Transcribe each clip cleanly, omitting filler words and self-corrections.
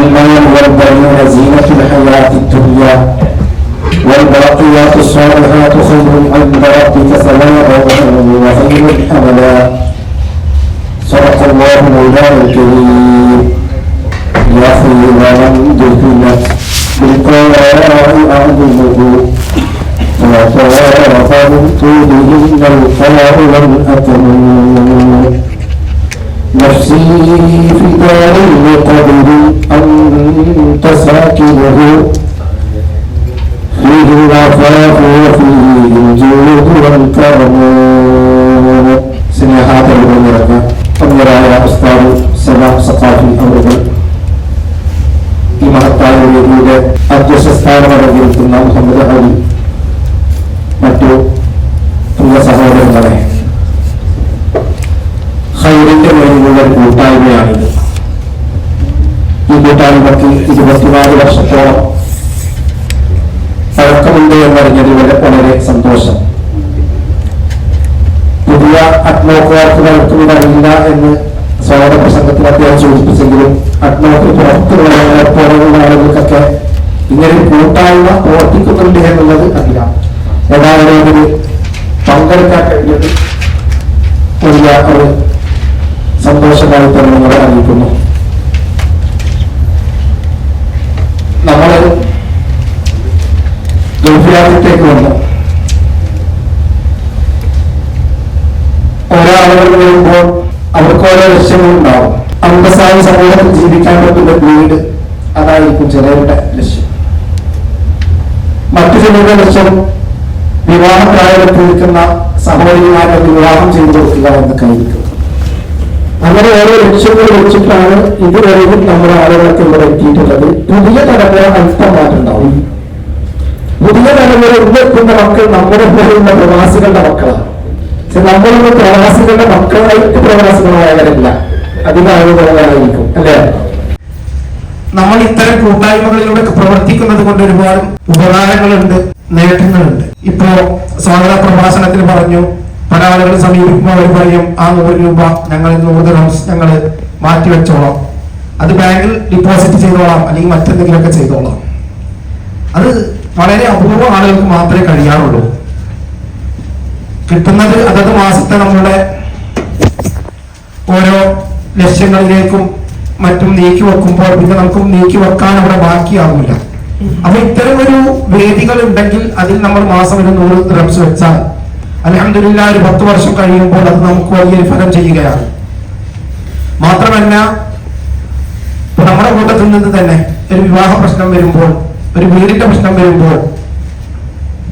المال والبنون زينة الحياة الدنيا والباقيات الصالحات خير عند ربك ثوابا وخير حملا. صدق الله مولانا الكريم. يا خير من دخلت بالقراء أعظمه وطاف من طولهن القاء والأكل. نفسي في دار القبر أنت ساكنه فيه العفاف وفيه الجود والكرم. സ്നേഹാദരവുകൾ നിറഞ്ഞ അമീറായ ഉസ്താദ് സലാം സഖാഫി അവരുകൾ ഈ മഹത്തായ വേദിയുടെ അധ്യക്ഷ സ്ഥാനം അലങ്കരിക്കുന്ന മുഹമ്മദ് അലി, മറ്റു പ്രിയ സഹോദരങ്ങളെ, ഖൈറിന്റെ മേലുള്ള കൂട്ടായ്മയാണിത്. ഈ കൂട്ടായ്മയ്ക്ക് 24 വർഷത്തോളം പഴക്കമുണ്ട് എന്നറിഞ്ഞതിൽ വളരെ സന്തോഷം. പുതിയ അഡ്വോക്കേറ്റുകൾക്ക് അറിയില്ല എന്ന് സ്വാഗത പ്രസംഗത്തിൽ അദ്ദേഹം സൂചിപ്പിച്ചെങ്കിലും അഡ്വോക്കേറ്റ് പുറത്തുള്ള പോലുള്ള ആളുകൾക്കൊക്കെ ഇങ്ങനെ കൂട്ടായ്മ പ്രവർത്തിക്കുന്നുണ്ട് എന്നുള്ളത് അറിയാം. ഏതായാലും ഇതിൽ പങ്കെടുക്കാൻ കഴിഞ്ഞത് വലിയ ഒരു സന്തോഷമായി തന്നെ നിങ്ങളെ അറിയിക്കുന്നു. നമ്മൾ ഗൾഫിലേക്ക് വന്നു. ഓരോ ആളുകൾ വരുമ്പോൾ അവർക്ക് ഓരോ ലക്ഷ്യങ്ങളുണ്ടാവും. അന്തസ്സായി സമൂഹത്തിൽ ജീവിക്കാൻ പറ്റുന്ന വീട്, അതായിരിക്കും ചിലരുടെ ലക്ഷ്യം. മറ്റു ചിലരുടെ ലക്ഷ്യം വിവാഹപ്രായത്തിൽ നിൽക്കുന്ന സഹോദരിമാരെ വിവാഹം ചെയ്തു കൊടുക്കുക എന്നൊക്കെ ആയിരിക്കും. അങ്ങനെ ഓരോ ലക്ഷ്യങ്ങൾ വെച്ചിട്ടാണ് ഇതുവരെയും നമ്മുടെ ആളുകൾക്ക് ഇവിടെ എത്തിയിട്ടുള്ളത്. പുതിയ തലമുറ അല്പം മാറ്റുണ്ടാവും. പുതിയ തലമുറ ഇന്നെത്തുന്ന മക്കൾ നമ്മുടെ പോലുള്ള പ്രവാസികളുടെ മക്കളാണ്. നമ്മളൊന്നും പ്രവാസികളുടെ മക്കളായിട്ട് പ്രവാസികളായവരല്ല, അതിനായിരിക്കും അല്ലേ? നമ്മൾ ഇത്തരം കൂട്ടായ്മകളിലൂടെ പ്രവർത്തിക്കുന്നത് കൊണ്ട് ഒരുപാട് ഉപകാരങ്ങളുണ്ട്, നേട്ടങ്ങളുണ്ട്. ഇപ്പോ സ്വാഗത പ്രഭാഷണത്തിൽ പറഞ്ഞു, പല ആളുകൾ സമീപിക്കുമ്പോൾ അവർ പറയും, ആ 100 രൂപ ഞങ്ങൾ 100 ദിർഹംസ് ഞങ്ങൾ മാറ്റിവെച്ചോളാം, അത് ബാങ്കിൽ ഡിപ്പോസിറ്റ് ചെയ്തോളാം, അല്ലെങ്കിൽ മറ്റെന്തെങ്കിലുമൊക്കെ ചെയ്തോളാം. അത് വളരെ അപൂർവ ആളുകൾക്ക് മാത്രമേ കഴിയാറുള്ളൂ. കിട്ടുന്നത് അതത് മാസത്തെ നമ്മളുടെ ഓരോ ലക്ഷ്യങ്ങളിലേക്കും മറ്റും നീക്കി വെക്കുമ്പോൾ പിന്നെ നമുക്ക് നീക്കി വെക്കാൻ അവിടെ ബാക്കിയാവില്ല. അപ്പൊ ഇത്തരം ഒരു വേദികൾ ഉണ്ടെങ്കിൽ അതിൽ നമ്മൾ മാസം ഒരു 100 ദിർഹംസ് വെച്ചാൽ അൽഹംദുലില്ലാഹ് ഒരു 10 വർഷം കഴിയുമ്പോൾ അത് നമുക്ക് വലിയൊരു ഫലം ചെയ്യുകയാണ്. മാത്രമല്ല, നമ്മുടെ കൂട്ടത്തിൽ നിന്ന് തന്നെ ഒരു വിവാഹ പ്രശ്നം വരുമ്പോൾ, ഒരു വീടിന്റെ പ്രശ്നം വരുമ്പോൾ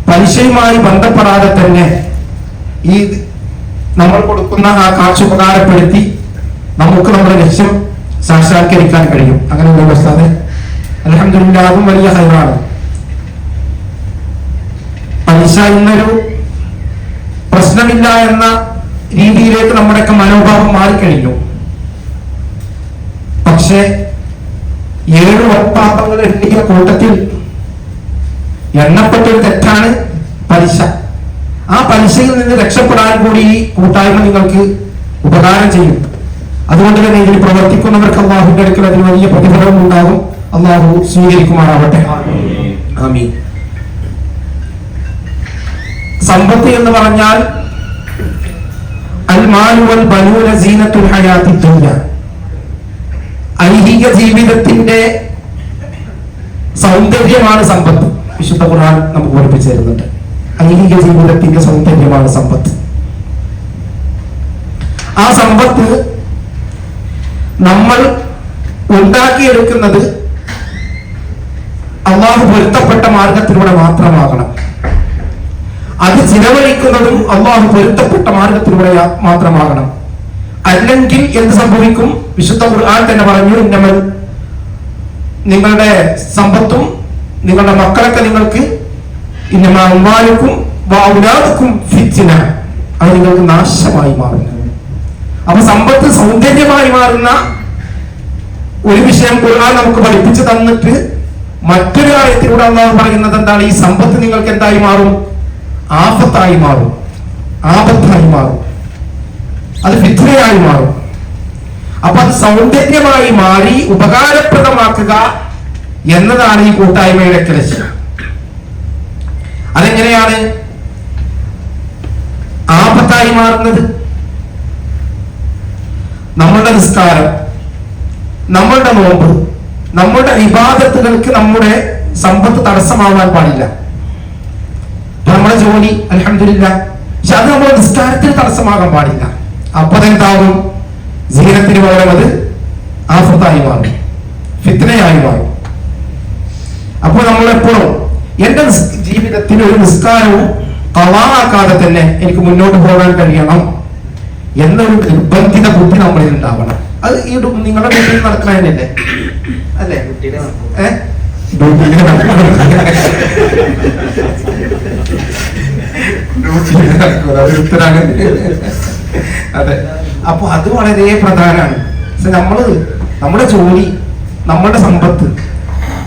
പലിശയുമായി ബന്ധപ്പെടാതെ തന്നെ ഈ നമ്മൾ കൊടുക്കുന്ന ആ കാശ് ഉപകാരപ്പെടുത്തി നമുക്ക് നമ്മുടെ ലക്ഷ്യം സാക്ഷാത്കരിക്കാൻ കഴിയും. അങ്ങനെ വ്യവസ്ഥ അൽഹംദുലില്ലാഹ് അതും വലിയ ഹൈറാണ്. പലിശ എന്നൊരു പ്രശ്നമില്ല എന്ന രീതിയിലേക്ക് നമ്മുടെയൊക്കെ മനോഭാവം മാറിക്കഴിഞ്ഞു. പക്ഷെ 7 വട്ടാപങ്ങൾ എണ്ണിയ കൂട്ടത്തിൽ എണ്ണപ്പെട്ടൊരു തെറ്റാണ് പലിശ. ആ പലിശയിൽ നിന്ന് രക്ഷപ്പെടാൻ കൂടി ഈ കൂട്ടായ്മ നിങ്ങൾക്ക് ഉപകാരം ചെയ്യും. അതുകൊണ്ട് തന്നെ ഇതിൽ പ്രവർത്തിക്കുന്നവർക്ക് അല്ലാഹുവിന്റെ അടുക്കൽ അതിന് വലിയ പ്രതിഫലം ഉണ്ടാകും. അല്ലാഹു സ്വീകരിക്കുമാറാവട്ടെ. ആമീൻ. സമ്പത്ത് എന്ന് പറഞ്ഞാൽ അൽ മാലു വൽ ബനൂന സീനത്തുൽ ഹയാത്തി ദുനിയ, ഐഹിക ജീവിതത്തിന്റെ സൗന്ദര്യമാണ് സമ്പത്ത്. വിശുദ്ധ ഖുർആൻ നമുക്ക് പഠിപ്പിച്ചു തരുന്നുണ്ട്. ഐഹിക ജീവിതത്തിന്റെ സൗന്ദര്യമാണ് സമ്പത്ത്. ആ സമ്പത്ത് നമ്മൾ ഉണ്ടാക്കിയെടുക്കുന്നത് അല്ലാഹു പൊരുത്തപ്പെട്ട മാർഗത്തിലൂടെ മാത്രമാകണം. അത് ചിലവഴിക്കുന്നതും അല്ലാഹു പൊരുത്തപ്പെട്ട മാർഗത്തിലൂടെ മാത്രമാകണം. അല്ലെങ്കിൽ എന്ത് സംഭവിക്കും? വിശുദ്ധ ഖുർആൻ തന്നെ പറഞ്ഞു, നിങ്ങളുടെ സമ്പത്തും നിങ്ങളുടെ മക്കളൊക്കെ നിങ്ങൾക്ക് ഫിത്ന, അത് നിങ്ങൾക്ക് നാശമായി മാറുന്നു. അപ്പൊ സമ്പത്ത് സൗന്ദര്യമായി മാറുന്ന ഒരു വിഷയം ഖുർആൻ നമുക്ക് പഠിപ്പിച്ചു തന്നിട്ട് മറ്റൊരു കാര്യത്തിലൂടെ അല്ലാഹു പറയുന്നത് എന്താണ്? ഈ സമ്പത്ത് നിങ്ങൾക്ക് എന്തായി മാറും? ആപത്തായി മാറും, ആപത്തായി മാറും, അത് ഫിത്നയായി മാറും. അപ്പൊ അത് സൗന്ദര്യമായി മാറി ഉപകാരപ്രദമാക്കുക എന്നതാണ് ഈ കൂട്ടായ്മയുടെ ലക്ഷ്യം. അതെങ്ങനെയാണ് ആപത്തായി മാറുന്നത്? നമ്മളുടെ നിസ്കാരം, നമ്മളുടെ നോമ്പ്, നമ്മളുടെ ഇബാദത്തുകൾക്ക് നമ്മുടെ സമ്പത്ത് തടസ്സമാവാൻ പാടില്ല. നമ്മുടെ ജോലി അൽഹംദുലില്ലാഹ്, പക്ഷെ അത് നമ്മുടെ നിസ്കാരത്തിന് തടസ്സമാകാൻ പാടില്ല. അപ്പൊ അതെന്താവും? സീനത്തിന് പകരം അത് ആഫത്തായി മാറും, ഫിത്നയായി മാറും. അപ്പോൾ നമ്മളെപ്പോഴും എന്റെ ജീവിതത്തിൽ ഒരു നിസ്കാരവും ഖളാഅാക്കാതെ തന്നെ എനിക്ക് മുന്നോട്ട് പോകാൻ കഴിയണം എന്നൊരു നിർബന്ധിത ബുദ്ധി നമ്മളിൽ ഉണ്ടാവണം. അത് ഈ നിങ്ങളുടെ വീട്ടിൽ നടക്കുന്നതല്ലേ അല്ലേ? അതെ. അപ്പൊ അത് വളരെ പ്രധാനമാണ്. നമ്മുടെ ജോലി, നമ്മുടെ സമ്പത്ത്,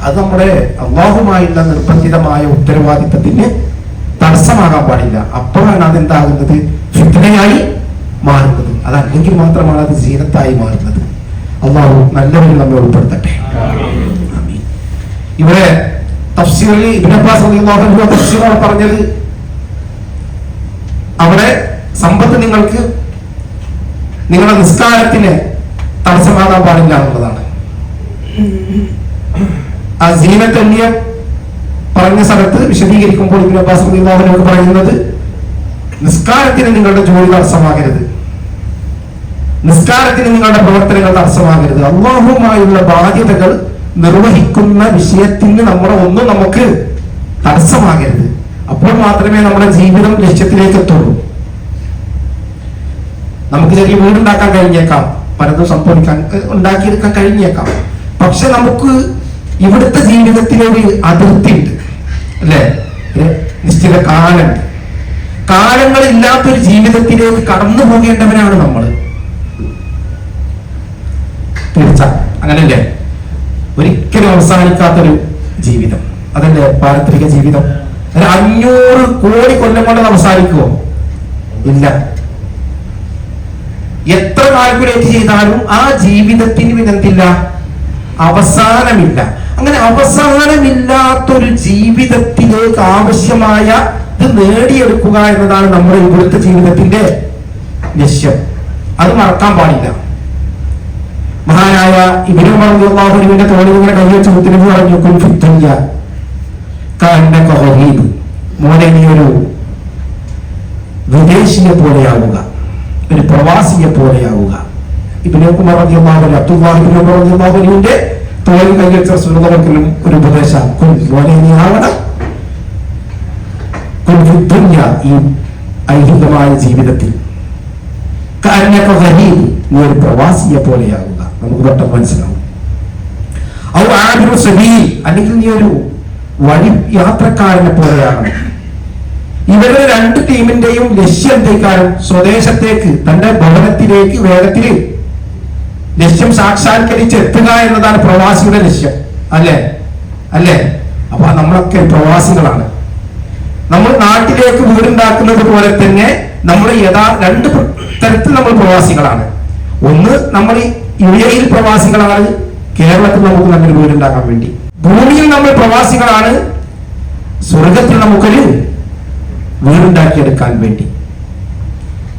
അത് നമ്മുടെ അല്ലാഹുമായുള്ള നിർബന്ധിതമായ ഉത്തരവാദിത്തത്തിന് തടസ്സമാകാൻ പാടില്ല. അപ്പോഴാണ് അതെന്താകുന്നത്? ഫിത്നയായി മാറുന്നത്. അതല്ലെങ്കിൽ മാത്രമാണ് അത് സീനത്തായി മാറുന്നത്. അല്ലാഹു നല്ലവരിൽ നമ്മെ ഉൾപ്പെടുത്തട്ടെ. ഇവിടെ തഫ്സീറിൽ ഇബ്നു അബ്ബാസ് റളിയല്ലാഹു അൻഹു തഫ്സീറാണ് പറഞ്ഞത്, അവിടെ സമ്പത്ത് നിങ്ങൾക്ക് നിങ്ങളുടെ നിസ്കാരത്തിന് തടസ്സമാകാൻ പാടില്ല എന്നുള്ളതാണ്. ആ സീനത്തന്യ പറഞ്ഞ സ്ഥലത്ത് വിശദീകരിക്കുമ്പോൾ ഇബ്നു അബ്ബാസ് റളിയല്ലാഹു അൻഹു പറയുന്നത്, നിസ്കാരത്തിന് നിങ്ങളുടെ ജോലി തടസ്സമാകരുത്, നിസ്കാരത്തിന് നിങ്ങളുടെ പ്രവർത്തനങ്ങൾ തടസ്സമാകരുത്. അല്ലാഹുവുമായുള്ള ബാധ്യതകൾ നിർവഹിക്കുന്ന വിഷയത്തിന് നമ്മുടെ ഒന്നും നമുക്ക് തടസ്സമാകരുത്. അപ്പോൾ മാത്രമേ നമ്മുടെ ജീവിതം ലക്ഷ്യത്തിലേക്ക് എത്തുള്ളൂ. നമുക്ക് ചെറിയ വീടുണ്ടാക്കാൻ കഴിഞ്ഞേക്കാം, പലതും സംഭവിക്കാൻ ഉണ്ടാക്കിയെടുക്കാൻ കഴിഞ്ഞേക്കാം. പക്ഷെ നമുക്ക് ഇവിടുത്തെ ജീവിതത്തിലൊരു അതിർത്തി ഉണ്ട് അല്ലെ? നിശ്ചിത കാലമുണ്ട്. കാലങ്ങളില്ലാത്തൊരു ജീവിതത്തിലേക്ക് കടന്നു പോകേണ്ടവരാണ് നമ്മൾ. തീർച്ച അങ്ങനല്ലേ? ഒരിക്കലും അവസാനിക്കാത്തൊരു ജീവിതം, അതല്ലേ പാരത്രിക ജീവിതം. 500 കോടി കൊല്ലം കൊണ്ട് അവസാനിക്കുമോ? ഇല്ല. എത്ര കാൽക്കുലേറ്റ് ചെയ്താലും ആ ജീവിതത്തിന് പിന്നെന്തില്ല? അവസാനമില്ല. അങ്ങനെ അവസാനമില്ലാത്തൊരു ജീവിതത്തിലേക്ക് ആവശ്യമായ ഇത് നേടിയെടുക്കുക എന്നതാണ് നമ്മുടെ ഇവിടുത്തെ ജീവിതത്തിന്റെ ലക്ഷ്യം. അത് മറക്കാൻ പാടില്ല. മഹാനായ ഇബ്നു ഉമർ റളിയല്ലാഹു അൻഹുവിന്റെ തോളിൽ ഇങ്ങനെ കൈവച്ച് മുത്തനബി പറഞ്ഞു, കുൻ ഫിദ്ദുനിയ കഅന്നക ഗരീബ്, മോനെ നീ ഒരു വിദേശിയെ പോലെയാവുക, ഒരു പ്രവാസിയെ പോലെയാവുക. ഇബ്നു ഉമർ റളിയല്ലാഹു അൻഹു, അബ്ദുല്ലാഹി ഇബ്നു ഉമർ റളിയല്ലാഹു അൻഹുവിന്റെ തോളിൽ കൈവച്ച റസൂലുള്ളാഹിക്കും ഒരു ഉപദേശം, കുൻ മോനെ നീ ആവണം കുൻ ഫിദ്ദുനിയ, ഈ ഐഹികമായ ജീവിതത്തിൽ, കഅന്നക ഗരീബ്, നീ ഒരു പ്രവാസിയെ പോലെയാവുക. നമുക്ക് പെട്ടെന്ന് മനസ്സിലാവും. അല്ലെങ്കിൽ നീ ഒരു വഴി യാത്രക്കാരനെ പോലെയാകണം. ഇവരുടെ 2 ടീമിന്റെയും ലക്ഷ്യം എന്തേക്കാരും സ്വദേശത്തേക്ക്, തന്റെ ഭവനത്തിലേക്ക് വേഗത്തില് ലക്ഷ്യം സാക്ഷാത്കരിച്ച് എത്തുക എന്നതാണ് പ്രവാസിയുടെ ലക്ഷ്യം. അല്ലേ? അപ്പൊ നമ്മളൊക്കെ പ്രവാസികളാണ്. നമ്മൾ നാട്ടിലേക്ക് വീടുണ്ടാക്കുന്നത് പോലെ തന്നെ നമ്മൾ 2 തരത്തിൽ നമ്മൾ പ്രവാസികളാണ്. ഒന്ന്, നമ്മൾ യുഎഇയിൽ പ്രവാസികളാണ്, കേരളത്തിൽ നമുക്ക് നല്ലൊരു വീടുണ്ടാക്കാൻ വേണ്ടി. ഭൂമിയിൽ നമ്മൾ പ്രവാസികളാണ്, സ്വർഗത്തിൽ നമുക്കൊരു വീടുണ്ടാക്കിയെടുക്കാൻ വേണ്ടി.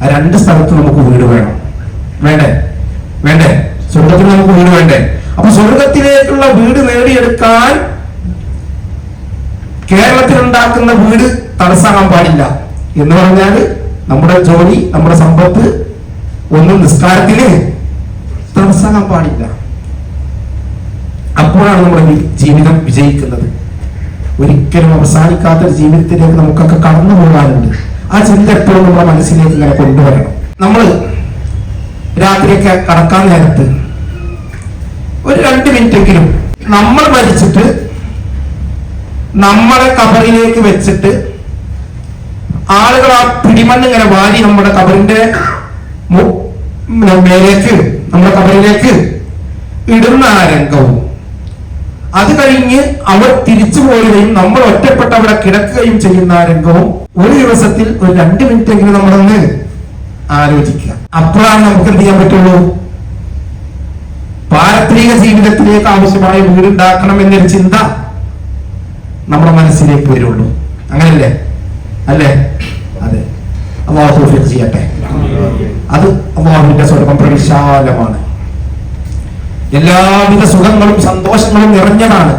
ആ 2 സ്ഥലത്തും നമുക്ക് വീട് വേണം. വേണ്ടേ? സ്വർഗത്തിൽ നമുക്ക് വീട് വേണ്ടേ? അപ്പൊ സ്വർഗത്തിലേക്കുള്ള വീട് നേടിയെടുക്കാൻ കേരളത്തിൽ ഉണ്ടാക്കുന്ന വീട് തടസ്സമാകാൻ പാടില്ല. എന്ന് പറഞ്ഞാൽ നമ്മുടെ ജോലി, നമ്മുടെ സമ്പത്ത് ഒന്നും നിസ്കാരത്തിന് തടസ്സമാകാൻ പാടില്ല. അപ്പോഴാണ് നമ്മുടെ ജീവിതം വിജയിക്കുന്നത്. ഒരിക്കലും അവസാനിക്കാത്തൊരു ജീവിതത്തിലേക്ക് നമുക്കൊക്കെ കടന്നു പോകാനുണ്ട്. ആ ചിന്ത എപ്പോഴും നമ്മുടെ മനസ്സിലേക്ക് ഇങ്ങനെ കൊണ്ടുവരണം. നമ്മൾ രാത്രിയൊക്കെ കടക്കാൻ നേരത്ത് ഒരു 2 മിനിറ്റെങ്കിലും നമ്മൾ മരിച്ചിട്ട് നമ്മളെ കബറിലേക്ക് വെച്ചിട്ട് ആളുകൾ ആ പിടിമണ്ണ് ഇങ്ങനെ വാരി നമ്മുടെ കബറിന്റെ മേലേക്ക്, നമ്മുടെ കബറിലേക്ക് ഇടുന്ന ആ രംഗവും, അത് കഴിഞ്ഞ് അവർ തിരിച്ചു പോവുകയും നമ്മൾ ഒറ്റപ്പെട്ട് അവിടെ കിടക്കുകയും ചെയ്യുന്ന ആ രംഗവും ഒരു ദിവസത്തിൽ ഒരു 2 മിനിറ്റെങ്കിലും നമ്മളൊന്ന് ആലോചിക്കുക. അപ്പോഴാണ് നമുക്ക് എന്ത് ചെയ്യാൻ പറ്റുള്ളൂ? പാരത്രിക ജീവിതത്തിലേക്ക് ആവശ്യമായ വീടുണ്ടാക്കണം എന്നൊരു ചിന്ത നമ്മുടെ മനസ്സിലേക്ക് വരുള്ളൂ. അങ്ങനല്ലേ? അല്ലേ? അതെ. അല്ലാഹു തൗഫീഖ് ചെയ്യട്ടെ. അത് അല്ലാഹുവിന്റെ സ്വർഗ്ഗം പ്രവിശാലമാണ്, എല്ലാവിധ സുഖങ്ങളും സന്തോഷങ്ങളും നിറഞ്ഞതാണ്.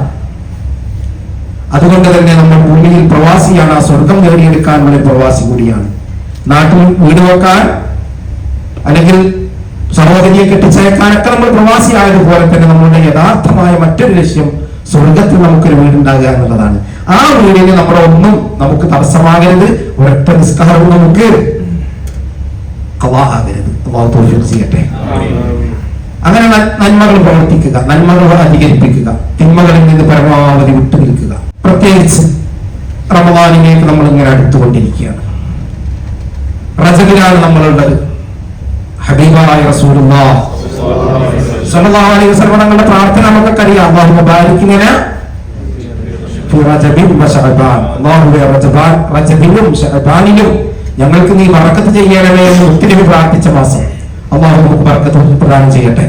അതുകൊണ്ട് തന്നെ നമ്മൾ ഭൂമിയിൽ പ്രവാസിയാണ്, ആ സ്വർഗം നേടിയെടുക്കാനുള്ള പ്രവാസി കൂടിയാണ്. നാട്ടിൽ വീട് വെക്കാൻ അല്ലെങ്കിൽ സഹോദരിയെ കെട്ടിച്ചയക്കാനൊക്കെ നമ്മൾ പ്രവാസിയായതുപോലെ തന്നെ നമ്മളുടെ യഥാർത്ഥമായ മറ്റൊരു ലക്ഷ്യം സ്വർഗത്തിൽ നമുക്കൊരു വീടുണ്ടാകുക എന്നുള്ളതാണ്. ആ വീടിന് നമ്മളൊന്നും നമുക്ക് തടസ്സമാകരുത്, ഒരൊറ്റ നിസ്കാരവും നമുക്ക് ഖളാഅാകരുത്. അല്ലാഹു തൗഫീഖ് ചെയ്യട്ടെ. അങ്ങനെ നന്മകൾ പ്രവർത്തിക്കുക, നന്മകൾ അധികരിപ്പിക്കുക, തിന്മകളിൽ നിന്ന് പരമാവധി വിട്ടുനിൽക്കുക. പ്രത്യേകിച്ച് റമദാനിലേക്ക് നമ്മൾ ഇങ്ങനെ അടുത്തുകൊണ്ടിരിക്കുകയാണ്. റജബിലാണ് നമ്മളുള്ളത്. ഹബീബായ റസൂലുള്ളാഹി സ്വല്ലല്ലാഹു അലൈഹി വസല്ലം തങ്ങളുടെ പ്രാർത്ഥന നമുക്കറിയാം. അല്ലാഹുമ്മ ബാരിക് ലനാ ഫി റജബിൻ വ ശഅബാൻ. അല്ലാഹുവേ റജബിലും ശഅബാനിലും ഞങ്ങൾക്ക് നീ ബറക്കത്ത് ചെയ്യണമേ എന്ന് ഒത്തിരി പ്രാർത്ഥിച്ച മാസം. അല്ലാഹു നമുക്ക് ബറക്കത്ത് പ്രദാനം ചെയ്യട്ടെ.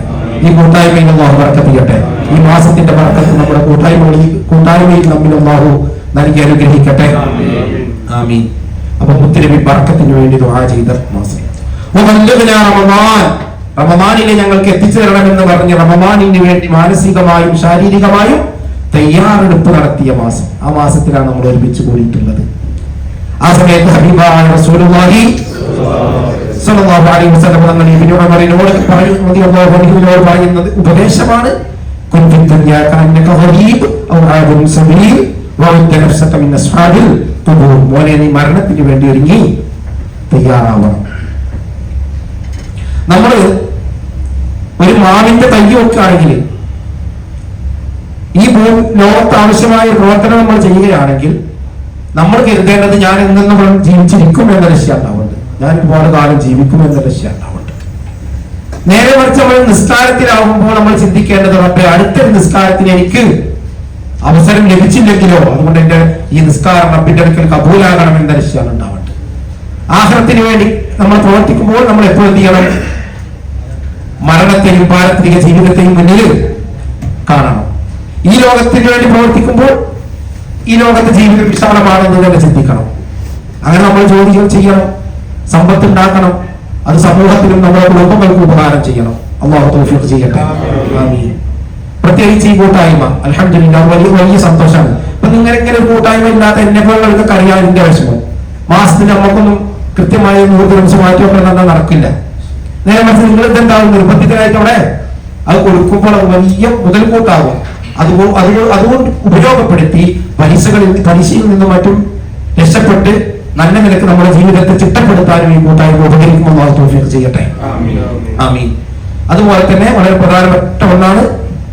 ഈ കൂട്ടായ്മയിൽ അല്ലാഹു ബറക്കത്ത് ചെയ്യട്ടെ. ഈ മാസത്തിന്റെ ബറക്കത്ത് നമ്മുടെ കൂട്ടായ്മയിൽ നമ്മിൽ അല്ലാഹു നൽകി അനുഗ്രഹിക്കട്ടെ. ആമീൻ. അപ്പൊ ഒത്തിരി ബറക്കത്തിന് വേണ്ടി ദുആ ചെയ്ത മാസം. റമദാനിനെ ഞങ്ങൾക്ക് എത്തിച്ചേരണമെന്ന് പറഞ്ഞ് റമദാനിന് വേണ്ടി മാനസികമായും ശാരീരികമായും തയ്യാറെടുപ്പ് നടത്തിയ മാസം. ആ മാസത്തിലാണ് നമ്മൾ ഒരുമിച്ച് കൂടിയിട്ടുള്ളത്. ആ സമയത്ത് ഹബീബായ റസൂലുള്ളാഹി സ്വല്ലല്ലാഹു അലൈഹി വസല്ലം തങ്ങൾ ഇബ്നു ഉമറിനോട് പറയുന്നത് ഉപദേശമാണ്. കുൻതു ദുനിയാ കഅന്നക ഗരീബ് ഔ ആബിൻ സബീൽ വഅദ്ദ നഫ്സക മിൻ അസ്ഹാബിൽ ഖുബൂർ. മോനെ, നീ മരണത്തിന് വേണ്ടി ഒരുങ്ങി തയ്യാറാവണം. നമ്മൾ ഒരു മാവിന്റെ തൈ വെക്കുകയാണെങ്കിൽ ഈ ലോകത്ത് ആവശ്യമായ പ്രവർത്തനം നമ്മൾ ചെയ്യുകയാണെങ്കിൽ നമ്മൾ കരുതേണ്ടത് ഞാൻ എന്നെന്നും ജീവിച്ചിരിക്കും എന്ന ലക്ഷ്യം ഉണ്ടാവുന്നുണ്ട്, ഞാൻ ഒരുപാട് കാലം ജീവിക്കും എന്ന ലക്ഷ്യം ഉണ്ടാവുന്നുണ്ട്. നേരെ മറിച്ച് നമ്മൾ നിസ്കാരത്തിലാവുമ്പോൾ നമ്മൾ ചിന്തിക്കേണ്ടത് റബ്ബേ, അടുത്തൊരു നിസ്കാരത്തിന് എനിക്ക് അവസരം ലഭിച്ചില്ലെങ്കിലോ, അതുകൊണ്ട് എന്റെ ഈ നിസ്കാരം റബ്ബിന്റെ അടുക്കൽ കബൂലാകണം എന്ന ലക്ഷ്യമാണ് ഉണ്ടാവുന്നത്. ആഖിറത്തിന് വേണ്ടി നമ്മൾ പ്രവർത്തിക്കുമ്പോൾ നമ്മൾ എപ്പോഴും എന്ത് ചെയ്യണം? മരണത്തെയും പാരത്രിക ജീവിതത്തെയും മുന്നിൽ കാണണം. ഈ ലോകത്തിന് വേണ്ടി പ്രവർത്തിക്കുമ്പോൾ ഈ ലോകത്തെ ജീവിതം വിശാലമാണെന്ന് തന്നെ ചിന്തിക്കണം. അങ്ങനെ നമ്മൾ ജോലികൾ ചെയ്യണം, സമ്പത്ത് ഉണ്ടാക്കണം, അത് സമൂഹത്തിനും നമ്മുടെ കുടുംബങ്ങൾക്ക് ഉപകാരം ചെയ്യണം. അല്ലാഹു തൗഫീഖ് ചെയ്യട്ടെ. ആമീൻ. പ്രത്യേകിച്ച് ഈ കൂട്ടായ്മ അൽഹംദുലില്ലാഹ് വലിയ സന്തോഷമാണ്. ഇപ്പൊ നിങ്ങൾ ഇങ്ങനെ ഒരു കൂട്ടായ്മ ഇല്ലാത്ത എന്നെ പോലുള്ളവർക്ക് അറിയാൻ എന്റെ വിഷമം. മാസത്തിന് നമുക്കൊന്നും കൃത്യമായ 100 ദിവസം മാറ്റിവെക്കണം നടക്കില്ല. നേരെ മറിച്ച് നിങ്ങൾ ഇതെന്താവും നിർബന്ധിതരായിട്ട് അവിടെ അത് കൊടുക്കുമ്പോൾ വലിയ മുതൽക്കൂട്ടാകും. അതുകൊണ്ട് ഉപയോഗപ്പെടുത്തി പലിശയിൽ നിന്നും മറ്റും രക്ഷപ്പെട്ട് നല്ല നിലക്ക് നമ്മുടെ ജീവിതത്തെ ചിട്ടപ്പെടുത്താനും ഈ കൂട്ടായ്മ ഉപകരിക്കുമ്പോൾ അല്ലാഹു തൗഫീഖ് ചെയ്യട്ടെ. ആമീൻ. അതുപോലെ തന്നെ വളരെ പ്രധാനപ്പെട്ട ഒന്നാണ്,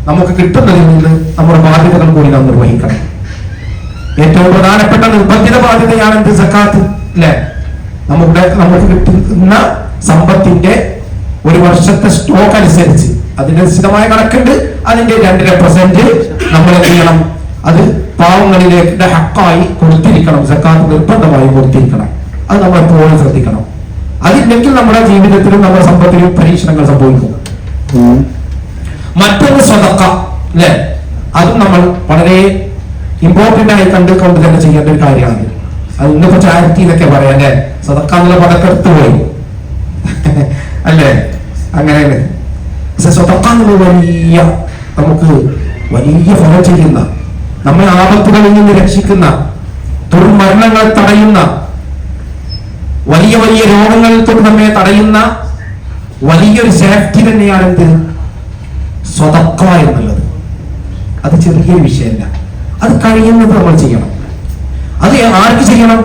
നമുക്ക് കിട്ടുന്നതിൽ നിന്ന് നമ്മുടെ ബാധ്യതകൾ കൂടി നാം നിർവഹിക്കണം. ഏറ്റവും പ്രധാനപ്പെട്ട നിർബന്ധിത ബാധ്യതയാണ് എന്ത്? സക്കാത്ത്. അല്ലെ? നമുക്ക് കിട്ടുന്ന സമ്പത്തിന്റെ ഒരു വർഷത്തെ സ്റ്റോക്ക് അനുസരിച്ച് അതിന്റെ നിശ്ചിതമായ കണക്കുണ്ട്. അതിന്റെ 2% നമ്മൾ എന്ത് ചെയ്യണം? അത് പാവങ്ങളിലേക്ക് ഹക്കായി കൊടുത്തിരിക്കണം. സക്കാത്ത് നിർബന്ധമായി കൊടുത്തിരിക്കണം. അത് നമ്മൾ എപ്പോഴും ശ്രദ്ധിക്കണം. അതില്ലെങ്കിൽ നമ്മുടെ ജീവിതത്തിലും നമ്മുടെ സമ്പത്തിലും പരീക്ഷണങ്ങൾ സംഭവിക്കും. മറ്റൊന്ന് സ്വതക്ക. അല്ലെ? അതും നമ്മൾ വളരെ ഇമ്പോർട്ടന്റ് ആയി കണ്ടുകൊണ്ട് തന്നെ ചെയ്യേണ്ട ഒരു കാര്യമാണ്. അത് ഇന്നിപ്പോ ചാരിറ്റി എന്നൊക്കെ പറയാം അല്ലെ? സ്വതക്ക എന്നുള്ള പദക്കെ എടുത്തുപോയി അല്ലേ? അങ്ങനെയാണ്. പക്ഷെ സ്വതക്ക എന്നുള്ള നമുക്ക് വലിയ ഫലം ചെയ്യുന്ന, നമ്മെ ആപത്തുകളിൽ നിന്ന് രക്ഷിക്കുന്ന, ദുർമരണങ്ങൾ തടയുന്ന, വലിയ വലിയ രോഗങ്ങളിൽ തൊട്ട് നമ്മെ തടയുന്ന വലിയൊരു സേഫ്റ്റി തന്നെയാണ് എന്ത്? സ്വതക്ക എന്നുള്ളത്. അത് ചെറിയൊരു വിഷയമല്ല. അത് കഴിയുന്നത് നമ്മൾ ചെയ്യണം. അത് ആർക്ക് ചെയ്യണം?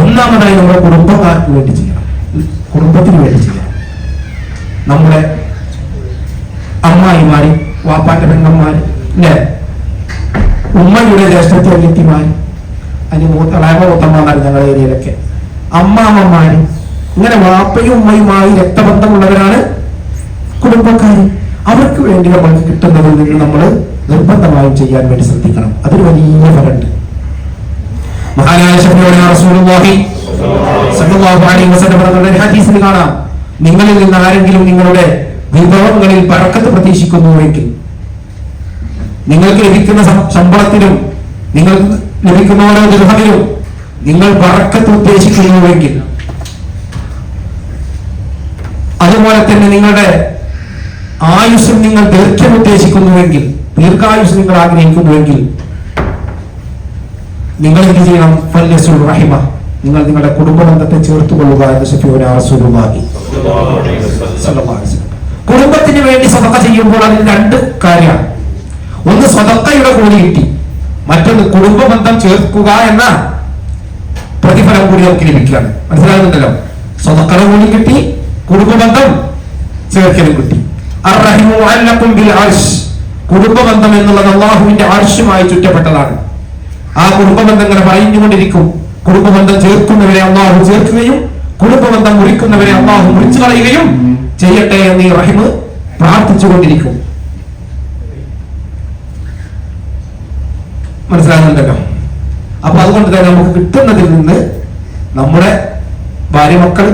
ഒന്നാമതായി നമ്മുടെ കുടുംബക്കാർക്ക് വേണ്ടി ചെയ്യണം, കുടുംബത്തിന് വേണ്ടി ചെയ്യണം. നമ്മുടെ അമ്മായിമാര്, വാപ്പാന്റെ പെണ്ണന്മാര്, അല്ലെ? ഉമ്മയുടെ ജ്യേഷ്ഠത്തെ അനിയത്തിമാര്, മൂത്തമ്മമാര്, ഞങ്ങളുടെ ഏരിയയിലൊക്കെ അമ്മാമ്മമാര്, ഇങ്ങനെ വാപ്പയും ഉമ്മയുമായി രക്തബന്ധമുള്ളവരാണ് കുടുംബക്കാര്. അവർക്ക് വേണ്ടി നമ്മൾക്ക് കിട്ടുന്നതിൽ നിന്ന് നമ്മൾ നിർബന്ധമായും ചെയ്യാൻ വേണ്ടി ശ്രദ്ധിക്കണം. അതൊരു വലിയ ഫലമുണ്ട്. മഹാനായ റസൂലുള്ളാഹി സ്വല്ലല്ലാഹു അലൈഹി വസല്ലം ഹദീസിൽ കാണാം, നിങ്ങളിൽ നിന്ന് ആരെങ്കിലും നിങ്ങളുടെ വിഭവങ്ങളിൽ ബറക്കത്ത് പ്രതീക്ഷിക്കുന്നുവെങ്കിൽ നിങ്ങൾക്ക് ലഭിക്കുന്ന ശമ്പളത്തിലും നിങ്ങൾക്ക് ലഭിക്കുന്ന ഓരോ ദിർഹമിലും നിങ്ങൾ ബറക്കത്ത് ഉദ്ദേശിക്കുന്നുവെങ്കിൽ, അതുപോലെ തന്നെ നിങ്ങളുടെ ആയുസ്സും നിങ്ങൾ ദൈർഘ്യം ഉദ്ദേശിക്കുന്നുവെങ്കിൽ, ദീർഘായുസ് നിങ്ങൾ ആഗ്രഹിക്കുന്നുവെങ്കിൽ നിങ്ങൾ എന്ത് ചെയ്യണം? ഫല്യസുൽ റഹിമ, നിങ്ങൾ നിങ്ങളുടെ കുടുംബ ബന്ധത്തെ ചേർത്തുകൊള്ളുക എന്ന് ശഫീഉനാ റസൂലുള്ളാഹി സ്വല്ലല്ലാഹു അലൈഹി വസല്ലം. കുടുംബത്തിന് വേണ്ടി സദഖ ചെയ്യുമ്പോൾ അതിന് രണ്ട് കാര്യമാണ്. ഒന്ന് സദഖയുടെ കൂലി കിട്ടി, മറ്റൊന്ന് കുടുംബ ബന്ധം ചേർക്കുക എന്ന പ്രതിഫലം കൂടി നമുക്ക് ലഭിക്കുകയാണ്. മനസ്സിലാകുന്നുണ്ടല്ലോ? സദഖയുടെ കൂലി കിട്ടി, കുടുംബ ബന്ധം ചേർക്കലും കിട്ടി. അർറഹിമു മുഅല്ലഖുൻ ബിൽ അർശ്, കുടുംബ ബന്ധം എന്നുള്ളത് അല്ലാഹുവിന്റെ അർശുമായി ചുറ്റപ്പെട്ടതാണ്. ആ കുടുംബ ബന്ധം ഇങ്ങനെ പറഞ്ഞുകൊണ്ടിരിക്കും. കുടുംബ ബന്ധം ചേർക്കുന്നവരെ അല്ലാഹു ചേർക്കുകയും കുടുംബ ബന്ധം മുറിക്കുന്നവരെ അല്ലാഹു മുറിച്ചു കളയുകയും ചെയ്യട്ടെ എന്ന് ഈ റഹിമ് പ്രാർത്ഥിച്ചുകൊണ്ടിരിക്കും. മനസ്സിലാകുന്നുണ്ടല്ലോ? അപ്പൊ അതുകൊണ്ട് തന്നെ നമുക്ക് കിട്ടുന്നതിൽ നിന്ന് നമ്മുടെ ഭാര്യ മക്കൾ,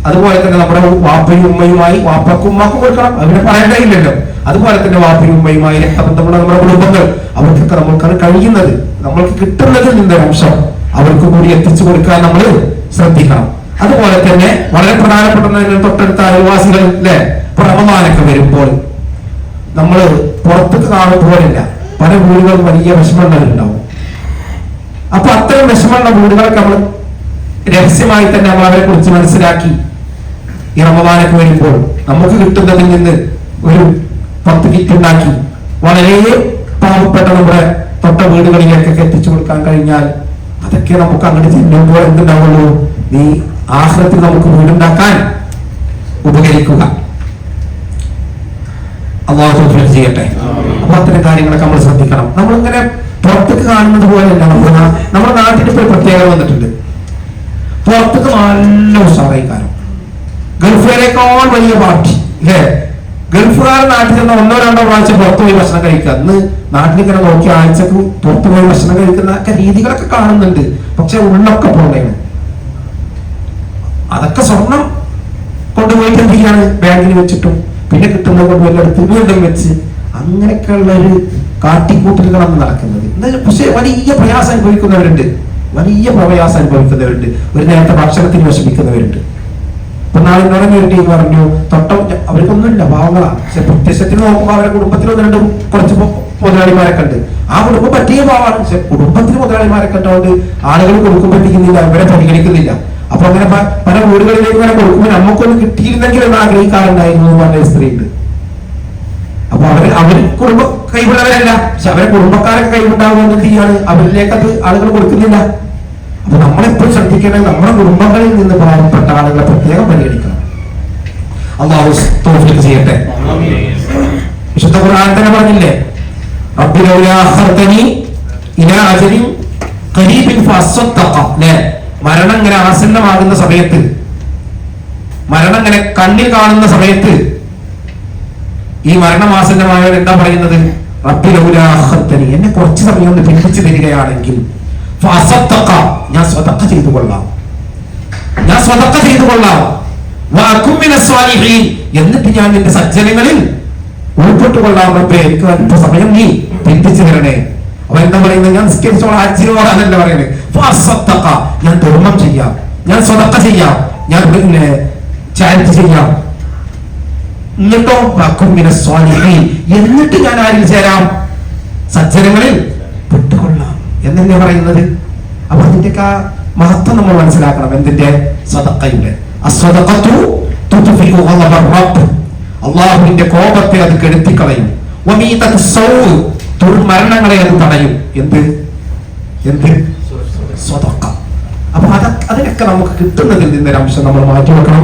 അതുപോലെ തന്നെ നമ്മുടെ വാപ്പയും ഉമ്മയുമായി, വാപ്പക്കും ഉമ്മക്കും കൊടുക്കണം, അവരെ പറയേണ്ടതില്ലല്ലോ. അതുപോലെ തന്നെ വാപ്പയും ഉമ്മയുമായി രക്തബന്ധമുള്ള നമ്മുടെ കുടുംബങ്ങൾ, അവർക്കൊക്കെ നമ്മൾക്കാണ് കഴിയുന്നത്. നമ്മൾക്ക് കിട്ടുന്നതിൽ നിന്നൊരു അംശം അവർക്ക് കൂടി എത്തിച്ചു കൊടുക്കാൻ നമ്മൾ ശ്രദ്ധിക്കണം. അതുപോലെ തന്നെ വളരെ പ്രധാനപ്പെട്ട തൊട്ടടുത്ത അയൽവാസികൾ അല്ലെ, ഇപ്പൊ റമദാനൊക്കെ വരുമ്പോൾ നമ്മൾ പുറത്തേക്ക് കാണുമ്പോഴില്ല, പല വീടുകളും വലിയ വിഷമങ്ങളുണ്ടാവും. അപ്പൊ അത്തരം വിഷമമുള്ള വീടുകളൊക്കെ നമ്മൾ രഹസ്യമായി തന്നെ നമ്മൾ അവരെ കുറിച്ച് മനസ്സിലാക്കി ഈ റമദാനൊക്കെ വരുമ്പോൾ നമുക്ക് കിട്ടുന്നതിൽ നിന്ന് ഒരു 10 കിറ്റ് ഉണ്ടാക്കി വളരെ പാവപ്പെട്ട നമ്മുടെ തൊട്ട വീടുകളിലേക്കൊക്കെ എത്തിച്ചു കൊടുക്കാൻ കഴിഞ്ഞാൽ അതൊക്കെ നമുക്ക് അങ്ങോട്ട് ചെല്ലുമ്പോൾ എന്തുണ്ടാവുള്ളൂ? നീ ആഖിറത്തിൽ നമുക്ക് വീടുണ്ടാക്കാൻ ഉപകരിക്കുക. അല്ലാഹു തൗഫീഖ് ചെയ്യട്ടെ. അപ്പൊ അത്തരം കാര്യങ്ങളൊക്കെ നമ്മൾ ശ്രദ്ധിക്കണം. നമ്മളിങ്ങനെ പുറത്തേക്ക് കാണുന്നത് പോലെയല്ല. നമ്മുടെ നാട്ടിൽ ഇപ്പോൾ പ്രത്യേകത വന്നിട്ടുണ്ട്. പുറത്തേക്ക് നല്ല ഉഷാറായിക്കാരം, ഗൾഫുകാരേക്കാൾ വലിയ പാർട്ടി അല്ലേ? ഗൾഫുകാരൻ നാട്ടിൽ ചെന്ന 1-2 പ്രാവശ്യം പുറത്തു പോയി ഭക്ഷണം കഴിക്കുക. അന്ന് നാട്ടിലിങ്ങനെ നോക്കി ആഴ്ചക്ക് പുറത്തു പോയി ഭക്ഷണം കഴിക്കുന്ന ഒക്കെ രീതികളൊക്കെ കാണുന്നുണ്ട്. പക്ഷെ ഉള്ളൊക്കെ പോകണേണ്. അതൊക്കെ സ്വർണം കൊണ്ടുപോയിട്ട് എന്ത് ചെയ്യാണ്? ബാങ്കിൽ വെച്ചിട്ടും പിന്നെ കിട്ടുന്നത് കൊണ്ട് വല്ലയിടത്ത് വീണ്ടും വെച്ച് അങ്ങനെയൊക്കെയുള്ള ഒരു കാട്ടിക്കൂട്ടലുകളാണ് നടക്കുന്നത്. പക്ഷെ വലിയ പ്രയാസം അനുഭവിക്കുന്നവരുണ്ട്, വലിയ പ്രയാസം അനുഭവിക്കുന്നവരുണ്ട്, ഒരു നേരത്തെ ഭക്ഷണത്തിന് വിഷമിക്കുന്നവരുണ്ട്. ഇപ്പൊ നാളെ ഒരു ടീം പറഞ്ഞു അവർക്കൊന്നുമില്ല, പാവങ്ങളാ. പക്ഷെ പ്രത്യക്ഷത്തിന് നോക്കുമ്പോൾ അവരുടെ കുടുംബത്തിൽ 1-2 കുറച്ച് മുതലാളിമാരൊക്കെ ഉണ്ട്. ആ കുടുംബം പറ്റിയ പാവാണ്. പക്ഷെ കുടുംബത്തിൽ മുതലാളിമാരൊക്കെ ഉണ്ടോണ്ട് ആളുകൾ കൊടുക്കുമ്പോഴത്തേക്കുന്നില്ല, അവരെ പരിഗണിക്കുന്നില്ല. അപ്പൊ അങ്ങനെ പല വീടുകളിലേക്ക് ഇങ്ങനെ കൊടുക്കുമ്പോൾ നമുക്കൊന്ന് കിട്ടിയിരുന്നെങ്കിൽ എന്ന് ആഗ്രഹിക്കാറുണ്ടായിരുന്നു എന്ന് പറഞ്ഞ സ്ത്രീ ഉണ്ട്. അപ്പൊ അവർ കുടുംബ കൈവിള്ളവരല്ല, പക്ഷെ അവരെ കുടുംബക്കാരൊക്കെ കൈവിണ്ടാവുന്നത് ചെയ്യാണ്, അവരിലേക്ക് അത് ആളുകൾ കൊടുക്കുന്നില്ല. അപ്പൊ നമ്മളെപ്പോഴും ശ്രദ്ധിക്കേണ്ടത് നമ്മുടെ കുടുംബങ്ങളിൽ നിന്ന് പാവപ്പെട്ട ആളുകളെ പ്രത്യേകം പരിഗണിക്കണം. അല്ലാഹു തൗഫീഖ് ചെയ്യട്ടെ. വിശുദ്ധ ഖുർആൻ തന്നെ പറഞ്ഞില്ലേ, റബ്ബി ലൗലാ അഖർതനി ഇലാ അജലിൻ ഖരീബിൻ ഫഅസ്സദ്ദഖ. മരണം ഇങ്ങനെ ആസന്നമാകുന്ന സമയത്ത്, മരണം ഇങ്ങനെ കണ്ണിൽ കാണുന്ന സമയത്ത് ഈ മരണമാസന്നമായവർ എന്താ പറയുന്നത്? റബ്ബി ലൗലാ അഖർതനി, എന്നെ കുറച്ച് സമയം ഒന്ന് പിന്തിച്ചു തരികയാണെങ്കിൽ ഫഅസ്സദ്ദഖ, ഞാൻ സ്വതക്ക ചെയ്തു കൊള്ളാം, ഞാൻ സ്വതക്ക ചെയ്തു കൊള്ളാം, വഅകും മിനസ് സ്വാലിഹീൻ, എന്നിട്ട് ഞാൻ നിന്റെ സജ്ജനങ്ങളിൽ ഉൾപ്പെട്ടുകൊള്ളാം. റബ്ബേ, എനിക്ക് അല്പ സമയം നീ പിന്തിച്ചു തരണേ. അപ്പൊ എന്താ പറയുന്നത്? ഞാൻ നിസ്കരിച്ചോളാം, ഹജ്ജിനോടാണല്ലോ പറയുന്നത്. ഫഅസ്സദ്ദഖ, ഞാൻ ധർമ്മം ചെയ്യാം, ഞാൻ സ്വതക്ക ചെയ്യാം, ഞാൻ പിന്നെ ചാരിറ്റി ചെയ്യാം. എന്നിട്ടോ വഅകും മിനസ് സ്വാലിഹീൻ, എന്നിട്ട് ഞാൻ ആരിൽ ചേരാം? സജ്ജനങ്ങളിൽ പെട്ടുകൊള്ളാം എന്നല്ലേ പറയുന്നത്. അപ്പൊ അതിന്റെയൊക്കെ ആ മഹത്വം നമ്മൾ മനസ്സിലാക്കണം. എന്തിന്റെ? സദഖയുടെ. അസ്സദഖതു തുത്ഫിഉ ഗളബ റബ്ബ്, അല്ലാഹുവിന്റെ കോപത്തെ അത് കെടുത്തിക്കളയും. വമീതതു സൗ, ദുർമരണങ്ങളെ അത് തടയും. എന്ത്? സദഖ. അപ്പൊ അതിനൊക്കെ നമുക്ക് കിട്ടുന്നതിൽ നിന്നൊരു അംശം നമ്മൾ മാറ്റി വെക്കണം.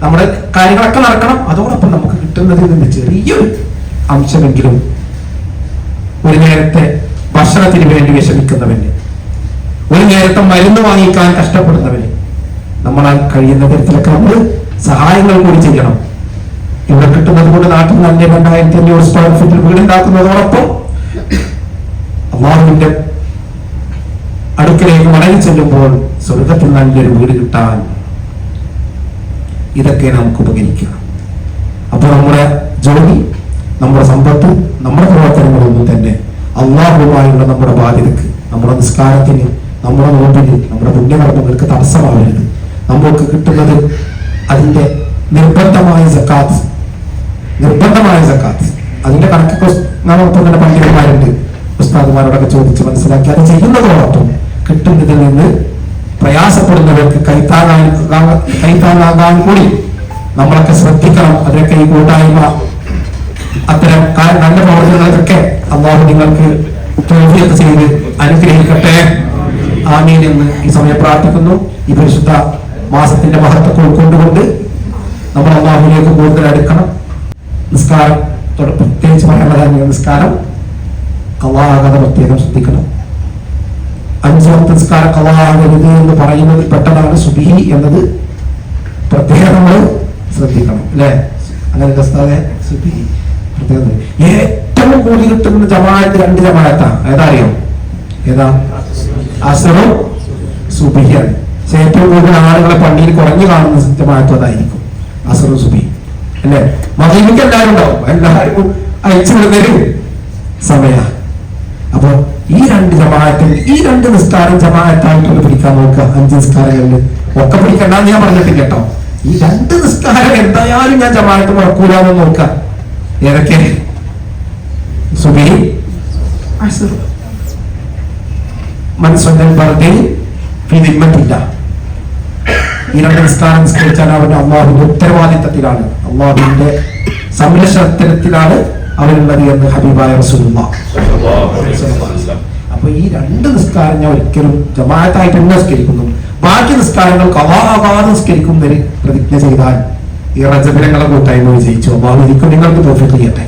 നമ്മുടെ കാര്യങ്ങളൊക്കെ നടക്കണം. അതോടൊപ്പം നമുക്ക് കിട്ടുന്നതിൽ നിന്ന് ചെറിയൊരു അംശമെങ്കിലും, ഒരു നേരത്തെ ഭക്ഷണത്തിന് വേണ്ടി വിഷമിക്കുന്നവന്, ഒരു നേരത്തെ മരുന്ന് വാങ്ങിക്കാൻ കഷ്ടപ്പെടുന്നവന് നമ്മളാൽ കഴിയുന്ന തരത്തിലൊക്കെ നമ്മൾ സഹായങ്ങൾ കൂടി ചെയ്യണം. ഇവിടെ കിട്ടുന്നത് കൊണ്ട് നാട്ടിൽ നല്ല 2500 സ്ക്വയർ ഫീറ്റിൽ വീടുണ്ടാക്കുന്നതോടൊപ്പം അല്ലാഹുവിന്റെ അടുക്കലേക്ക് മടങ്ങി ചെല്ലുമ്പോൾ സ്വർഗത്തിൽ നല്ലൊരു വീട് കിട്ടാൻ ഇതൊക്കെ നമുക്ക് ഉപകരിക്കാം. അപ്പൊ നമ്മുടെ ജോലി, നമ്മുടെ സമ്പത്ത്, നമ്മുടെ പ്രവർത്തനങ്ങളൊന്നും തന്നെ അള്ളാഹുവുമായുള്ള നമ്മുടെ ബാധ്യതക്ക്, നമ്മുടെ നിസ്കാരത്തിന്, നമ്മുടെ നോമ്പിന്, നമ്മുടെ പുണ്യകർമ്മങ്ങൾക്ക് തടസ്സമാവരുത്. നമ്മൾക്ക് കിട്ടുന്നത് അതിന്റെ നിർബന്ധമായ സക്കാത്ത്, അതിന്റെ കണക്കൊക്കെ നമ്മളൊപ്പം തന്നെ പണ്ഡിതന്മാരുണ്ട്, ഉസ്താദുമാരോടൊക്കെ ചോദിച്ച് മനസ്സിലാക്കി അത് ചെയ്യുന്നതോടൊപ്പം കിട്ടുന്നതിൽ നിന്ന് പ്രയാസപ്പെടുന്നവർക്ക് കൈത്താങ്ങാകാൻ കൂടി നമ്മളൊക്കെ ശ്രദ്ധിക്കണം. അതിനൊക്കെ ഈ കൂട്ടായ്മ അത്തരം നല്ല പ്രവർത്തനങ്ങളൊക്കെ അള്ളാഹു നിങ്ങൾക്ക് തൗഫീഖ് ചെയ്ത് അനുഗ്രഹിക്കട്ടെ. ആമീൻ എന്ന് ഈ സമയം പ്രാർത്ഥിക്കുന്നു. ഈ പരിശുദ്ധ മാസത്തിന്റെ മഹത്വത്തെ ഉൾക്കൊണ്ടുകൊണ്ട് നമ്മൾ അള്ളാഹുവിലേക്ക് കൂടുതൽ അടുക്കണം. നിസ്കാരം പ്രത്യേകിച്ച് പറയാനുള്ളതാണ്, നിസ്കാരം ഖളാഅാകാതെ പ്രത്യേകം ശ്രദ്ധിക്കണം. 5 വക്ത് നിസ്കാരം ഖളാഅാകരുത് എന്ന് പറയുന്നത് പെട്ടതാണ് സുബ്ഹി എന്നത് പ്രത്യേകം നമ്മൾ ശ്രദ്ധിക്കണം, അല്ലെ? അങ്ങനെ സുബ്ഹി പ്രത്യേകം. ഏറ്റവും കൂടി കിട്ടുന്ന ജമാഅത്ത് 2 ജമാഅത്താണ്. ഏതാ അറിയോ? ഏതാ? അസ്റും സുബ്ഹിയാണ്. ഏറ്റവും കൂടുതൽ ആളുകളെ പള്ളിയിൽ കുറഞ്ഞു കാണുന്ന ജമാഅത്ത് അതായിരിക്കും, അസ്റും സുബ്ഹി, അല്ലെ? മഗ്‌രിബിക്ക് എല്ലാവരും ഉണ്ടാവും, എല്ലാവരും അയച്ചു വിടുന്നൊരു സമയ. അപ്പൊ ഈ 2 ജമാഅത്തിൽ ഈ 2 നിസ്കാരം ജമാഅത്തായിട്ടൊന്ന് പിടിക്കാൻ നോക്കുക. 5 നിസ്കാരങ്ങളിൽ ഒക്കെ പിടിക്കണ്ടെന്ന് ഞാൻ പറഞ്ഞിട്ടില്ല കേട്ടോ. ഈ 2 നിസ്കാരം എന്തായാലും ഞാൻ ജമാഅത്ത് മുടക്കൂലെന്ന് നോക്കാം. ഏതൊക്കെ? സുബ്ഹി, അസ്ർ. മനസ്സൊന്നൽ പറഞ്ഞ് ദിമ്മത്തില്ല. ഈ 2 നിസ്കാരം നിസ്കരിച്ചാൽ അവന്റെ അള്ളാഹുവിന്റെ ഉത്തരവാദിത്തത്തിലാണ്, അള്ളാഹുവിന്റെ സംരക്ഷണത്തിലാണ് അവനുള്ളത് എന്ന് ഹബീബായ റസൂലുള്ളാഹ്. അപ്പൊ ഈ 2 നിസ്കാരം ഞാൻ ഒരിക്കലും ജമാഅത്തായിട്ട് നിസ്കരിക്കുന്നു, ബാക്കി നിസ്കാരങ്ങൾ ഖളാഅാകാതെ നിസ്കരിക്കുന്നതിന് പ്രതിജ്ഞ ചെയ്താൽ ഈ റജബിലങ്ങളെ കൂട്ടായ്മ വിജയിച്ചു. അള്ളാഹു എനിക്കും നിങ്ങൾക്ക് തൗഫീഖ് ചെയ്യട്ടെ.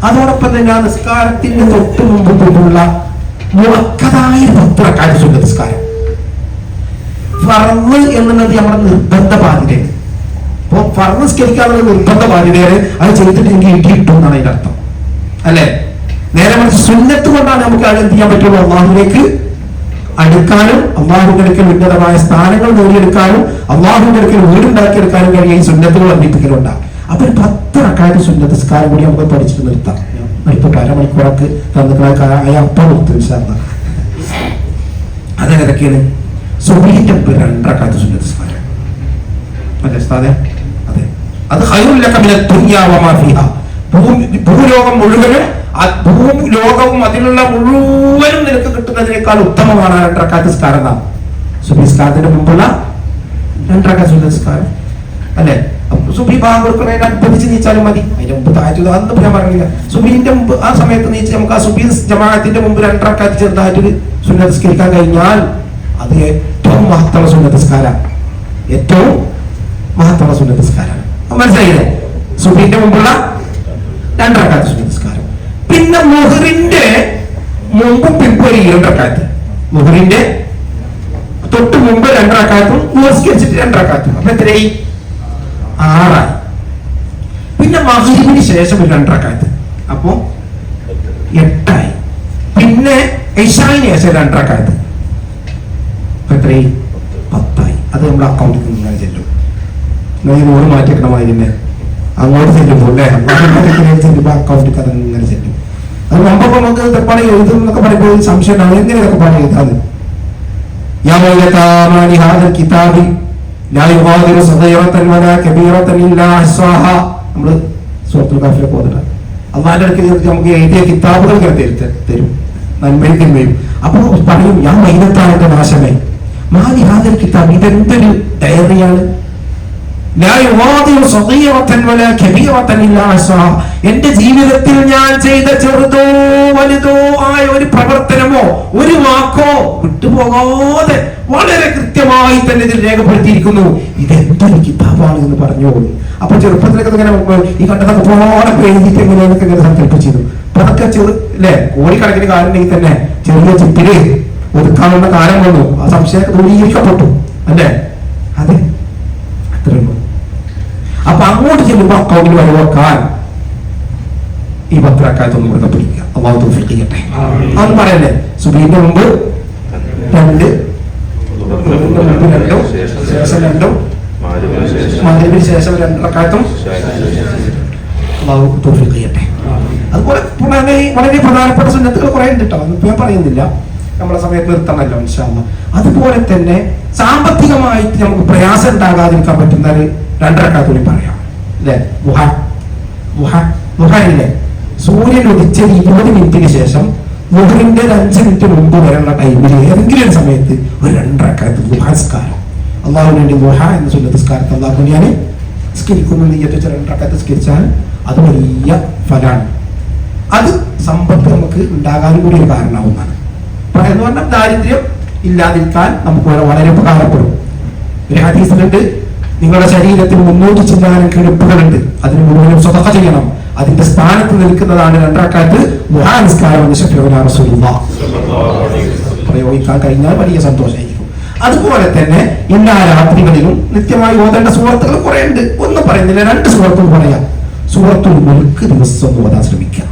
അതോടൊപ്പം തന്നെ ആ നിസ്കാരത്തിന്റെ തൊട്ട് മുമ്പുള്ള മുഅക്കദായ 10 റക്അത്ത് സുന്നത്ത് നിസ്കാരം, ഫർള് എന്നുള്ളത് നമ്മുടെ നിർബന്ധ ബാധ്യതയാണ്. അപ്പൊ ഫർള് നിസ്കരിക്കാനുള്ള നിർബന്ധ ബാധ്യതയാണ്. അത് ചെയ്തിട്ടെങ്കിൽ ഇടി കിട്ടും എന്നാണ് അതിന്റെ അർത്ഥം, അല്ലെ? നേരെ മറിച്ച് സുന്നത്ത് കൊണ്ടാണ് നമുക്ക് അത് എന്ത് ചെയ്യാൻ പറ്റുള്ളൂ? അള്ളാഹുവിലേക്ക് അടുക്കാനും അള്ളാഹുവിന്റെ അടുക്കൽ ഉന്നതമായ സ്ഥാനങ്ങൾ നേടിയെടുക്കാനും അള്ളാഹുവിന്റെ അടുക്കൽ വീടുണ്ടാക്കിയെടുക്കാനും കഴിയും ഈ സുന്നത്തുകൾ വർദ്ധിപ്പിക്കലുണ്ടാകും. അപ്പൊ ഒരു 10 റക്അത്ത് സുന്നത്ത് നിസ്കാരം കൂടി നമുക്ക് പഠിച്ചിട്ട് നിർത്താം. ഇപ്പൊ അരമണിക്കൂറൊക്കെ അപ്പം നിർത്തും. അതെതൊക്കെയാണ്? സുബ്ഹിന്റെ 2 റക്അത്ത് സുന്നത്ത് നിസ്കാരം, അതെ ഉസ്താദേ? അതെ, അത് ഖൈറുൽ ലക മിന ദുനിയ വമാ ഫീഹാ. ഭൂലോകം മുഴുവനും ഭൂലോകവും അതിലുള്ള മുഴുവനും നിനക്ക് കിട്ടുന്നതിനേക്കാൾ ഉത്തമമാണ് 2 റക്അത്ത് നിസ്കാരം. സുബ്ഹി നിസ്കാരത്തിന്റെ മുമ്പുള്ള 2 റക്അത്ത് സുന്നത്ത് നിസ്കാരം, അല്ലെ? സുബ്ഹി ബാങ്ക് കൊടുക്കുന്നതിന് അനുബന്ധിച്ച് നീച്ചാലും മതി. അതിന്റെ മുമ്പ് താഹജ്ജുദ് അതൊന്നും ഞാൻ പറഞ്ഞില്ല. സുബ്ഹിന്റെ മുമ്പ് ആ സമയത്ത് നീച്ച് നമുക്ക് ആ സുബ്ഹി ജമാഅത്തിന്റെ മുമ്പ് 2 റക്അത്ത് ചെറുതായിട്ടൊരു സുന്നത്ത് നിസ്കരിക്കാൻ കഴിഞ്ഞാൽ അത് ഏറ്റവും മഹത്തുള്ള സുന്നത്ത് നിസ്കാരം, ഏറ്റവും മഹത്തുള്ള സുന്നത്ത് നിസ്കാരമാണ്. മനസ്സിലായില്ലേ? സുബ്ഹിന്റെ മുമ്പുള്ള 2 റക്അത്ത് സുന്നത്ത് നിസ്കാരം. പിന്നെ മുഹ്റിന്റെ മുമ്പും പിമ്പും 2 റക്അത്ത്, മുഹ്റിന്റെ തൊട്ട് മുമ്പ് 2 റക്അത്തും നിസ്കരിച്ചിട്ട് 2 റക്അത്തും. അപ്പൊ എത്രയായി? 6. പിന്നെ മഗ്‌രിബിന് ശേഷം 2 റക്അത്ത്, അപ്പൊ 8. പിന്നെ ഇശാഇന് ശേഷം 2 റക്അത്ത്, അപ്പൊ എത്രയായി? 10. അത് നമ്മുടെ അക്കൗണ്ടിൽ നിന്ന് ചെല്ലും. 100 മാറ്റിക്കണമായിരുന്നെ അങ്ങോട്ട് ചെല്ലുമ്പോൾ, അല്ലെ? ചെല്ലുമ്പോ അക്കൗണ്ടിൽ അത് ഇങ്ങനെ ചെല്ലും. അത് മുമ്പൊക്കെ നമുക്ക് തെപ്പാടെ എഴുതും എന്നൊക്കെ പറയുമ്പോൾ സംശയം ഉണ്ടാവും, എങ്ങനെ ഇതൊക്കെ പാടെ എഴുതാത്? നമ്മള് സൂറത്തുൽ കാഫിലെ പോകുന്നുണ്ട്. അള്ളാന്റെ അടുക്കൽ നമുക്ക് എഴുതിയ കിതാബുകൾ തരും, നന്മയും തിന്മയും. അപ്പൊ പറയും, ഞാൻ മൈനത്തായ നാശമേ മാലി ഹാദൽ കിതാബ്, ഇതെന്തൊരു ഡയറിയാണ്. എന്റെ ജീവിതത്തിൽ ഞാൻ ചെയ്ത ചെറുതോ വലുതോ ആയ ഒരു പ്രവർത്തനമോ ഒരു വാക്കോ വിട്ടുപോകാതെ വളരെ കൃത്യമായി തന്നെ ഇതിൽ രേഖപ്പെടുത്തിയിരിക്കുന്നു. ഇതെന്തൊരു കിതാബാണ് എന്ന് പറഞ്ഞോളൂ. അപ്പൊ ചെറുപ്പത്തിലൊക്കെ ഇങ്ങനെ ഈ കണ്ടതൊക്കെ പോലെ എഴുതിയിട്ട് എങ്ങനെയൊക്കെ ഇങ്ങനെ സങ്കല്പിച്ചിരുന്നു. അപ്പൊ അതൊക്കെ അല്ലെ, കോടിക്കണക്കിന് കാലം ഉണ്ടെങ്കിൽ തന്നെ ചെറിയ ചിപ്പില് ഒതുക്കാനുള്ള കാലം വന്നു. ആ സംശയം ദൂരീകരിക്കപ്പെട്ടു, അല്ലേ? അതെ, അത്രയുള്ളൂ. അപ്പൊ അങ്ങോട്ട് ചെല്ലുമ്പോ അക്കൗണ്ടിൽ വരവെക്കാൻ ഈ 10 റക്അത്ത് ഒന്നും കൂടെ പിടിക്കുക. അല്ലാഹു തൗഫീഖ് ചെയ്യട്ടെ. അതൊന്നും പറയല്ലേ? സുബ്ഹിന്റെ മുമ്പ് 2, ശേഷം 2, മഗ്‌രിബിന് ശേഷം 2 റക്അത്തും അള്ളാഹു തൗഫീഖ് ചെയ്യട്ടെ. അതുപോലെ വളരെ വളരെ പ്രധാനപ്പെട്ട സുന്നത്തുകൾ കുറെ ഉണ്ട് കേട്ടോ, അതൊന്നും ഞാൻ പറയുന്നില്ല, നമ്മളെ സമയത്ത് നിർത്തണമല്ലോ ഇൻഷാ അല്ലാഹ്. അതുപോലെ തന്നെ സാമ്പത്തികമായിട്ട് നമുക്ക് പ്രയാസം ഉണ്ടാകാതിരിക്കാൻ പറ്റുന്ന ഒരു 2 റക്അത്ത് കൂടി പറയാം അല്ലെ. മുഹയിലെ സൂര്യൻ ഉദിച്ച 20 മിനിറ്റിന് ശേഷം മുഹറിന്റെ ഒരു 5 മിനിറ്റ് മുമ്പ് വരെയുള്ള ടൈമിൽ ഏതെങ്കിലും ഒരു സമയത്ത് ഒരു 2 റക്അത്ത് ദുഹാ നിസ്കാരം, അള്ളാഹുവിന് വേണ്ടി ദുഹാ എന്ന സുന്നത്ത് നിസ്കാരത്തെ അള്ളാഹു ഞാൻ നിസ്കരിക്കുന്നു നീയത്ത് 2 റക്അത്ത് നിസ്കരിച്ചാൽ അത് വലിയ ഫലാണ്. അത് സമ്പത്ത് നമുക്ക് ഉണ്ടാകാനും കൂടി ഒരു കാരണമാവുന്നതാണ്. എന്ന് പറഞ്ഞാൽ ദാരിദ്ര്യം ഇല്ലാതിരിക്കാൻ നമുക്ക് വളരെ ഉപകാരപ്പെടും. ഒരു ഹദീസിലുണ്ട്, നിങ്ങളുടെ ശരീരത്തിൽ 300 ചില്ലാനം കിടപ്പുകളുണ്ട്, അതിന് മുഴുവനും സ്വതക്ക ചെയ്യണം, അതിന്റെ സ്ഥാനത്ത് നിൽക്കുന്നതാണ് 2 റക്അത്ത് ദുഹാ നിസ്കാരം എന്ന് ശഫീഉനാ റസൂലുള്ളാഹ് പ്രയോഗിക്കാൻ കഴിഞ്ഞാൽ വലിയ സന്തോഷമായിരിക്കും. അതുപോലെ തന്നെ എല്ലാ രാത്രികളിലും നിത്യമായി ഓതേണ്ട സൂറത്തുകൾ കുറെ ഉണ്ട്, ഒന്നും പറയുന്നില്ല, 2 സൂറത്തും പറയാം. സൂറത്തുൽ മുൽക്ക് ദിവസം ഓതാൻ ശ്രമിക്കാം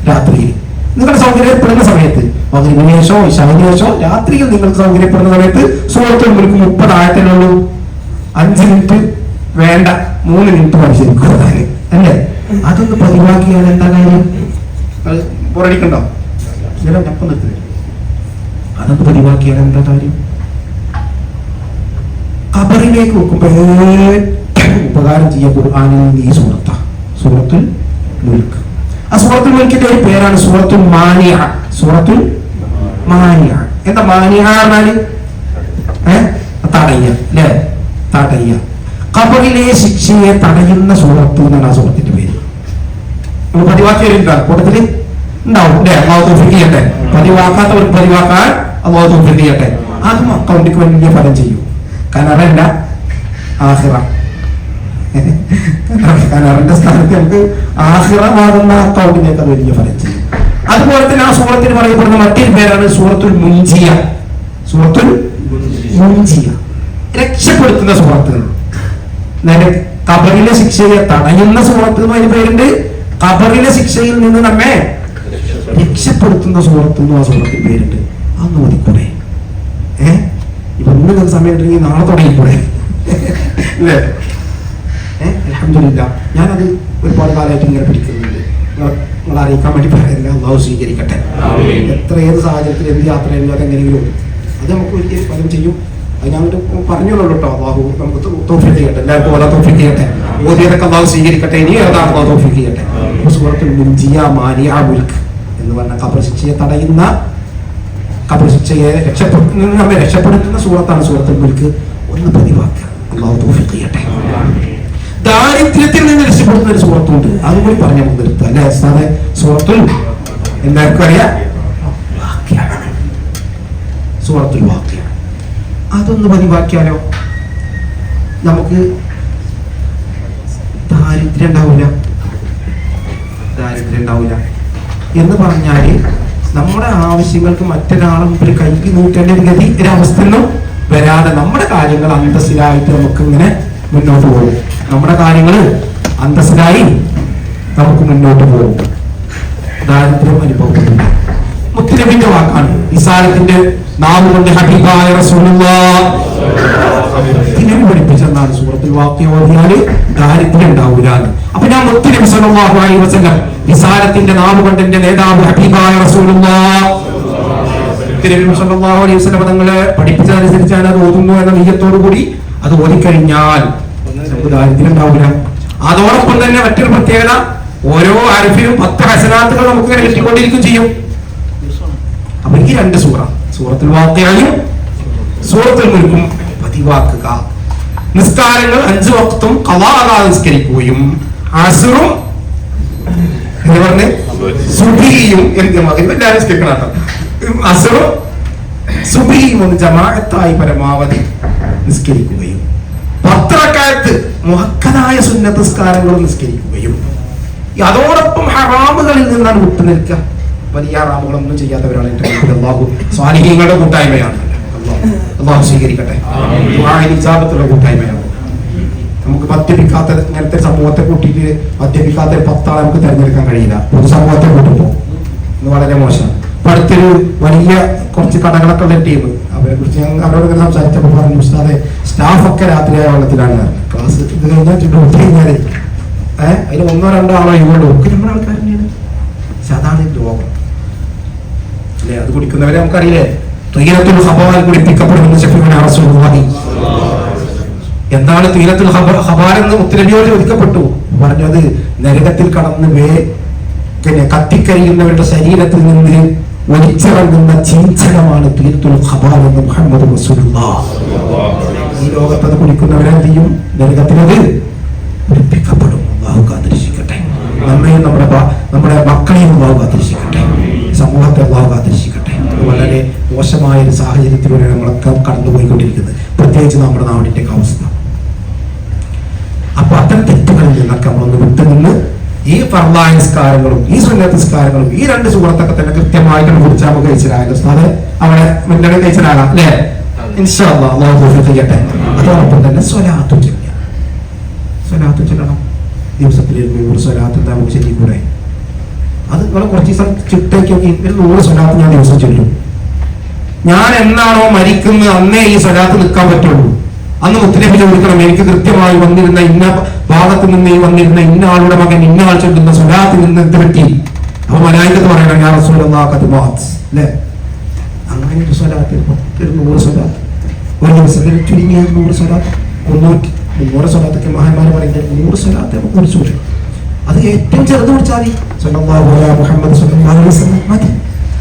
രാത്രിയിൽ നിങ്ങളുടെ സൗകര്യപ്പെടുന്ന സമയത്ത്, മഗ്‌രിബിന് ശേഷമോ ഇശാഇന് ശേഷമോ രാത്രിയിൽ നിങ്ങൾക്ക് സൗകര്യപ്പെടുന്ന സമയത്ത് സൂറത്തുൽ മുൽക്ക് 30 ആയത്തിനുള്ളൂ, 5 മിനിറ്റ് വേണ്ട, 3 മിനിറ്റ് പരിശീലിക്കുക അല്ലേ. അതൊന്ന് പതിവാക്കിയാൽ എന്താ കാര്യം? പുറടിക്കണ്ടോ? അതൊന്ന് പതിവാക്കിയാൽ എന്താ കാര്യം? ഖബറിലേക്ക് വെക്കുമ്പോൾ ഉപകാരം ചെയ്യാൻ ഖുർആനിൽ ഈ സൂറത്തുൽ മുൽക്ക്. ആ സൂറത്തുൽ മുൽക്കിന്റെ ഒരു പേരാണ് സൂറത്തുൽ മാനിഅ. സൂറത്തുൽ മാനിഅ എന്താ മാനിഅ പറഞ്ഞാല്? തടയ അല്ലേ, തടയ. ഖബറിലെ ശിക്ഷയെ തടയുന്ന സൂറത്ത് എന്നാണ് ആ സൂറത്തിന്റെ പേര്. നമ്മൾ പതിവാക്കിയവരുണ്ടോ കൂട്ടത്തില്? ഉണ്ടാവും അല്ലേ. അള്ളാഹു തൗഫീഖ് ചെയ്യട്ടെ. പതിവാക്കാത്തവർക്ക് പതിവാക്കാൻ അള്ളാഹു തൗഫീഖ് ചെയ്യട്ടെ. അതും അക്കൗണ്ടിക്ക് വലിയ ഫലം ചെയ്യും. കനറല്ല, ആഖിറ. കനറിന്റെ സ്ഥാനത്ത് നമുക്ക് ആഖിറമാകുന്ന അക്കൗണ്ടിലേക്ക് അത് വലിയ ഫലം ചെയ്യും. അതുപോലെ തന്നെ ആ സൂറത്തിന് പറയപ്പെടുന്ന മറ്റൊരു പേരാണ് സൂറത്തുൽ മുൻജിയ. സൂറത്തുൽ മുൻജിയ രക്ഷപ്പെടുത്തുന്ന സൂറത്തുകൾ. ഖബറിലെ ശിക്ഷയെ തടയുന്ന സൂറത്ത് എന്നതിന് പേരുണ്ട്. ഖബറിലെ ശിക്ഷയിൽ നിന്ന് നമ്മെ രക്ഷപ്പെടുത്തുന്ന സൂറത്ത് എന്നും ആ സൂറത്തിന് പേരുണ്ട്. അന്ന് മതിക്കൂടെ? ഇപ്പൊ 3 സമയം ഉണ്ടെങ്കിൽ നാളെ തുടങ്ങിക്കൂടെ? അല്ലേ? അൽഹംദുലില്ലാ, ഞാനത് ഒരുപാട് കാലമായിട്ട് ഇങ്ങനെ പിടിക്കുന്നുണ്ട്. നിങ്ങൾ അറിയിക്കാൻ വേണ്ടി പറയുന്നില്ല. അള്ളാഹു സ്വീകരിക്കട്ടെ. ഏത് സാഹചര്യത്തിൽ എന്ത് യാത്രയിലും അതെങ്ങനെയെങ്കിലും അത് നമുക്ക് വലിയ ഫലം ചെയ്യും. അത് ഞാൻ പറഞ്ഞോളൂ കേട്ടോ. അള്ളാഹു നമുക്ക് തൗഫീഖ് ചെയ്യട്ടെ. എല്ലാവർക്കും അള്ളാഹു തൗഫീഖ് ചെയ്യട്ടെ. ഓതിയതൊക്കെ അള്ളാഹു സ്വീകരിക്കട്ടെ. ഇനി ഏതാണ് അള്ളാഹു തൗഫീഖ് ചെയ്യട്ടെ. സൂറത്തുൽ മുൻജിയ മാനിഅ മുൽക്ക് എന്ന് പറഞ്ഞ ഖബർ ശിക്ഷയെ തടയുന്ന, ഖബർ ശിക്ഷയെ നമ്മെ രക്ഷപ്പെടുത്തുന്ന സൂറത്താണ് സൂറത്തുൽ മുൽക്ക്. ഒന്ന് പതിവാക്കുക. അള്ളാഹു തൗഫീഖ് ചെയ്യട്ടെ. ദാരിദ്ര്യത്തിൽ നിന്ന് രക്ഷപ്പെടുന്ന ഒരു സൂറത്തുണ്ട്, അതും കൂടി പറഞ്ഞ നമുക്ക് നിർത്താം അല്ലെ ഉസ്താദെ. സൂറത്തുൽ എല്ലാവർക്കും അറിയാം, സൂറത്തുൽ വാഖിഅ. അതൊന്ന് പതിവാക്കിയാലോ നമുക്ക് ദാരിദ്ര്യം ഉണ്ടാവില്ല. ദാരിദ്ര്യം ഉണ്ടാവില്ല എന്ന് പറഞ്ഞാല് നമ്മുടെ ആവശ്യങ്ങൾക്ക് മറ്റൊരാളെ മുമ്പിൽ കൈ നീട്ടേണ്ട ഒരു ഗതി ഒരവസ്ഥയൊന്നും വരാതെ നമ്മുടെ കാര്യങ്ങൾ അന്തസ്സിലായിട്ട് നമുക്ക് ഇങ്ങനെ മുന്നോട്ട് പോകും. നമ്മുടെ കാര്യങ്ങൾ അന്തസ്സിലായി നമുക്ക് മുന്നോട്ട് പോകും. ദാരിദ്ര്യം അനുഭവപ്പെടുന്നു. മുത്തുനബിന്റെ വാക്കാണ്. നിസാരത്തിന്റെ നാമം കൊണ്ട് ഹബീബായ റസൂലുള്ളാഹ് പഠിപ്പിച്ചെന്നാണ് സൂറത്തുൽ വാഖിഅ ഓതിയാല് ദാരിദ്ര്യം ഉണ്ടാവൂല. അപ്പൊ ഞാൻ മുത്തുനബി സ്വല്ലല്ലാഹു അലൈഹി വസല്ലം നിസാരത്തിന്റെ നാമം കൊണ്ട് എന്റെ നേതാവ് ഹബീബായ റസൂലുള്ളാഹ് സ്വല്ലല്ലാഹു അലൈഹി വസല്ലം തങ്ങളെ പഠിപ്പിച്ചതനുസരിച്ചാണ് അത് ഓതുന്നു എന്ന നിയ്യത്തോടു കൂടി അത് ഓതിക്കഴിഞ്ഞാൽ നമുക്ക് ദാരിദ്ര്യം ഉണ്ടാവില്ല. അതോടൊപ്പം തന്നെ മറ്റൊരു പ്രത്യേകത, ഓരോ അരിഫിനും 10 ഹസനാത്തുകൾ നമുക്ക് ഇങ്ങനെ കിട്ടിക്കൊണ്ടിരിക്കും ചെയ്യും. അപ്പൊ ഈ 2 സൂറത്തുൽ വാഖിഅയും സൂറത്തുൽ മുൽക്കും പതിവാക്കുക. നിസ്കാരങ്ങൾ 5 വഖ്തും ഖളാ നിസ്കരിക്കുകയും അസ്റും എന്ന് പറഞ്ഞ് സുബഹിയും മഗ്‌രിബ് എല്ലാവരും നിസ്കരിക്കണം. അസ്റും സുബഹിയും ഒന്ന് ജമാഅത്തായി പരമാവധി നിസ്കരിക്കുകയും 10 റക്അത്ത് മുഅക്കദായ സുന്നത്ത് നിസ്കാരങ്ങളും നിസ്കരിക്കുകയും അതോടൊപ്പം ഹറാമുകളിൽ നിന്നാണ് വിട്ടുനിൽക്കുക. വലിയ ഹറാമുകളൊന്നും ചെയ്യാത്തവരാണ് അല്ലാഹു സ്വാലിഹീങ്ങളുടെ കൂട്ടായ്മയാണ്. അല്ലാഹു സ്വീകരിക്കട്ടെ. ഇജാബത്തുള്ള കൂട്ടായ്മയാണ്. നമുക്ക് മദ്യപിക്കാത്ത ഇങ്ങനത്തെ സമൂഹത്തെ കൂട്ടിയിട്ട് മദ്യപിക്കാത്ത 10 ആളെ നമുക്ക് തിരഞ്ഞെടുക്കാൻ കഴിയില്ല. പൊതുസമൂഹത്തെ കൂട്ടുമ്പോൾ ഇത് വളരെ മോശം. ഇപ്പൊ അടുത്തൊരു വലിയ കുറച്ച് കടകളൊക്കെ ഉള്ള ടീം, അവരെ കുറിച്ച് ഞാൻ അവരോട് സംസാരിച്ചപ്പോൾ പറഞ്ഞു, ഉസ്താദെ സ്റ്റാഫൊക്കെ രാത്രിയായ വെള്ളത്തിലാണ് ക്ലാസ് ഇത് കഴിഞ്ഞാൽ കഴിഞ്ഞാല് അതിൽ ഒന്നോ രണ്ടോ ആളോ ഇങ്ങോട്ടോ ഒക്കെ നമ്മുടെ ആൾക്കാർ തന്നെയാണ്. പക്ഷെ അതാണ് രോഗം അല്ലെ. അത് കുടിക്കുന്നവരെ നമുക്കറിയില്ലേ, തീരത്തുൽ ഖബാൽ കുടിപ്പിക്കപ്പെടുമെന്ന് ശഫീഉനാ റസൂലുള്ളാഹി. എന്താണ് തീരത്തുൽ ഖബാൽ എന്ന് മുത്തനബിയോട് ചോദിക്കപ്പെട്ടു. പറഞ്ഞത് നരകത്തിൽ കടന്ന് കത്തിക്കരിയുന്നവരുടെ ശരീരത്തിൽ നിന്ന് ഒലിച്ചിറങ്ങുന്ന ചീഞ്ചകമാണ് തീരത്തുൽ ഖബാൽ എന്ന് മുഹമ്മദ് റസൂലുള്ളാഹി. ഈ ലോകത്തത് കുടിക്കുന്നവരെ എന്ത് ചെയ്യും? നരകത്തിലത് കുടിപ്പിക്കപ്പെടും. അല്ലാഹു കാത്തിരക്ഷിക്കട്ടെ. നമ്മയും നമ്മുടെ മക്കളെയും അല്ലാഹു കാത്തിരക്ഷിക്കട്ടെ. സമൂഹത്തെ അല്ലാഹു കാത്തിരക്ഷിക്കട്ടെ. വളരെ മോശമായ ഒരു സാഹചര്യത്തിലൂടെ നമ്മളൊക്കെ കടന്നുപോയിക്കൊണ്ടിരിക്കുന്നത്, പ്രത്യേകിച്ച് നമ്മുടെ നാടിന്റെ അവസ്ഥ. അപ്പൊ അത്തരം തെറ്റുകളിൽ നിന്നൊക്കെ നമ്മളൊന്ന് വിട്ടുനിന്ന് ഈ ഫർളായ നിസ്കാരങ്ങളും ഈ സുന്നത്ത് നിസ്കാരങ്ങളും ഈ രണ്ട് സുഹൃത്തൊക്കെ തന്നെ കൃത്യമായിട്ട് കുറിച്ച് നമുക്ക് കഴിച്ചിരാകാം. അത് അവിടെ മുന്നണി കഴിച്ചിരാകാം അല്ലെ? ഇൻഷാ അല്ലാഹ് അല്ലാഹു തൗഫീഖ് ചെയ്യട്ടെ. അതോടൊപ്പം തന്നെ സ്വലാത്ത് ചൊല്ലണം. ദിവസത്തിൽ 100 സ്വലാത്ത് എന്താ നമുക്ക് ചൊല്ലിക്കൂടെ? അത് നിങ്ങൾ കുറച്ച് ദിവസം ചിട്ടയ്ക്ക് നോക്കി 100 സ്വലാത്ത് ഞാൻ ദിവസം ചൊല്ലും. ഞാൻ എന്നാണോ മരിക്കുന്നത് അന്നേ ഈ സ്വലാത്ത് നിൽക്കാൻ പറ്റുള്ളൂ. അന്ന് മുത്തനബി ചോദിക്കണം, എനിക്ക് കൃത്യമായി വന്നിരുന്ന ഇന്ന ഭാഗത്ത് നിന്ന് വന്നിരുന്ന ഇന്ന ആളുടെ മകൻ ഇന്ന ആൾ ചൊല്ലുന്ന സ്വലാത്തിൽ നിന്ന് എന്ത് പറ്റി? അപ്പൊ മലായികത്ത് പറയണം, ഞാൻ റസൂലുള്ളാഹി അല്ലേ? അങ്ങനെ ഒരു സ്വലാത്ത് 100 സ്വലാത്ത് ഒരു ദിവസത്തിൽ ചുരുങ്ങിയ 100 സ്വലാത്ത് 300 സ്വലാത്തൊക്കെ മഹാന്മാർ പറയുന്നത് 100 സ്വലാത്ത് നമുക്ക് കുറിച്ചു വരും. അത് ഏറ്റവും ചെറുത് കുറിച്ചാൽ മതി. സല്ലല്ലാഹു അലൈഹി മുഹമ്മദ് സല്ലല്ലാഹു അലൈഹി വസല്ലം മതി.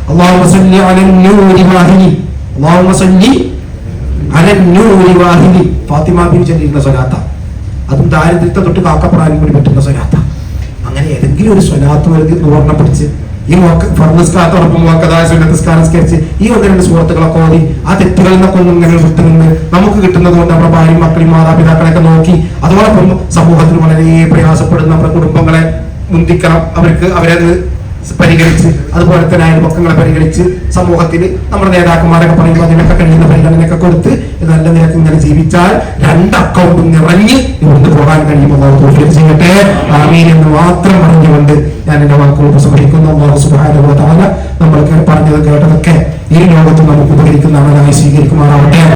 അല്ലാഹുമ്മ സല്ലി അലൻ നൂരി വാഹിദി, അല്ലാഹുമ്മ സല്ലി അലൻ നൂരി വാഹിദി. ഫാത്തിമ ബീവി ചൊല്ലിയിരുന്ന സ്വലാത്ത. അതും ദാരിദ്ര്യത്തെ തൊട്ട് കാക്കപ്പെടാനും കൂടി പറ്റുന്ന സ്വലാത്ത. അങ്ങനെ ഏതെങ്കിലും ഒരു സ്വലാത്ത് നൂറിനെ പിടിച്ച് ഈ ഫർനിസ്കാരത്തോടൊപ്പം സുന്നത്തിസ്കാരസ്കരിച്ച് ഈ 1-2 സുഹൃത്തുക്കളൊക്കെ ഓതി ആ തെറ്റുകളിൽ നിന്നൊക്കെ ഒന്നും ഇങ്ങനെ വിട്ടുനിന്ന് നമുക്ക് കിട്ടുന്നത് കൊണ്ട് നമ്മുടെ ഭാര്യയും മക്കളെയും മാതാപിതാക്കളെയൊക്കെ നോക്കി, അതോടൊപ്പം സമൂഹത്തിൽ വളരെ പ്രയാസപ്പെടുന്ന നമ്മുടെ കുടുംബങ്ങളെ മുന്തിക്കണം, അവരത് പരിഗണിച്ച്, അതുപോലെ തന്നെ അയൽപക്കങ്ങളെ പരിഗണിച്ച്, സമൂഹത്തിൽ നമ്മുടെ നേതാക്കന്മാരൊക്കെ പറയുമ്പോൾ അതിനൊക്കെ കഴിയുന്ന പരിഗണനയൊക്കെ കൊടുത്ത് നല്ല നിരക്ക് ഇങ്ങനെ ജീവിച്ചാൽ 2 അക്കൗണ്ടും നിറഞ്ഞ് ഇവിടുന്ന് പോകാൻ കഴിയുമ്പോൾ തൗഫീഖ് ചെയ്യട്ടെ. ആമീൻ എന്ന് മാത്രം പറഞ്ഞുകൊണ്ട് ഞാൻ എന്റെ വാക്കുകൾ ഉപസംഹരിക്കുന്നു. അല്ലാഹു സുബ്ഹാനഹു വ തആല നമ്മൾക്ക് പറഞ്ഞത് കേട്ടതൊക്കെ ഈ ലോകത്ത് നമുക്ക് ഉപകരിക്കുന്ന അമലായി സ്വീകരിക്കുമാറാവട്ടെ.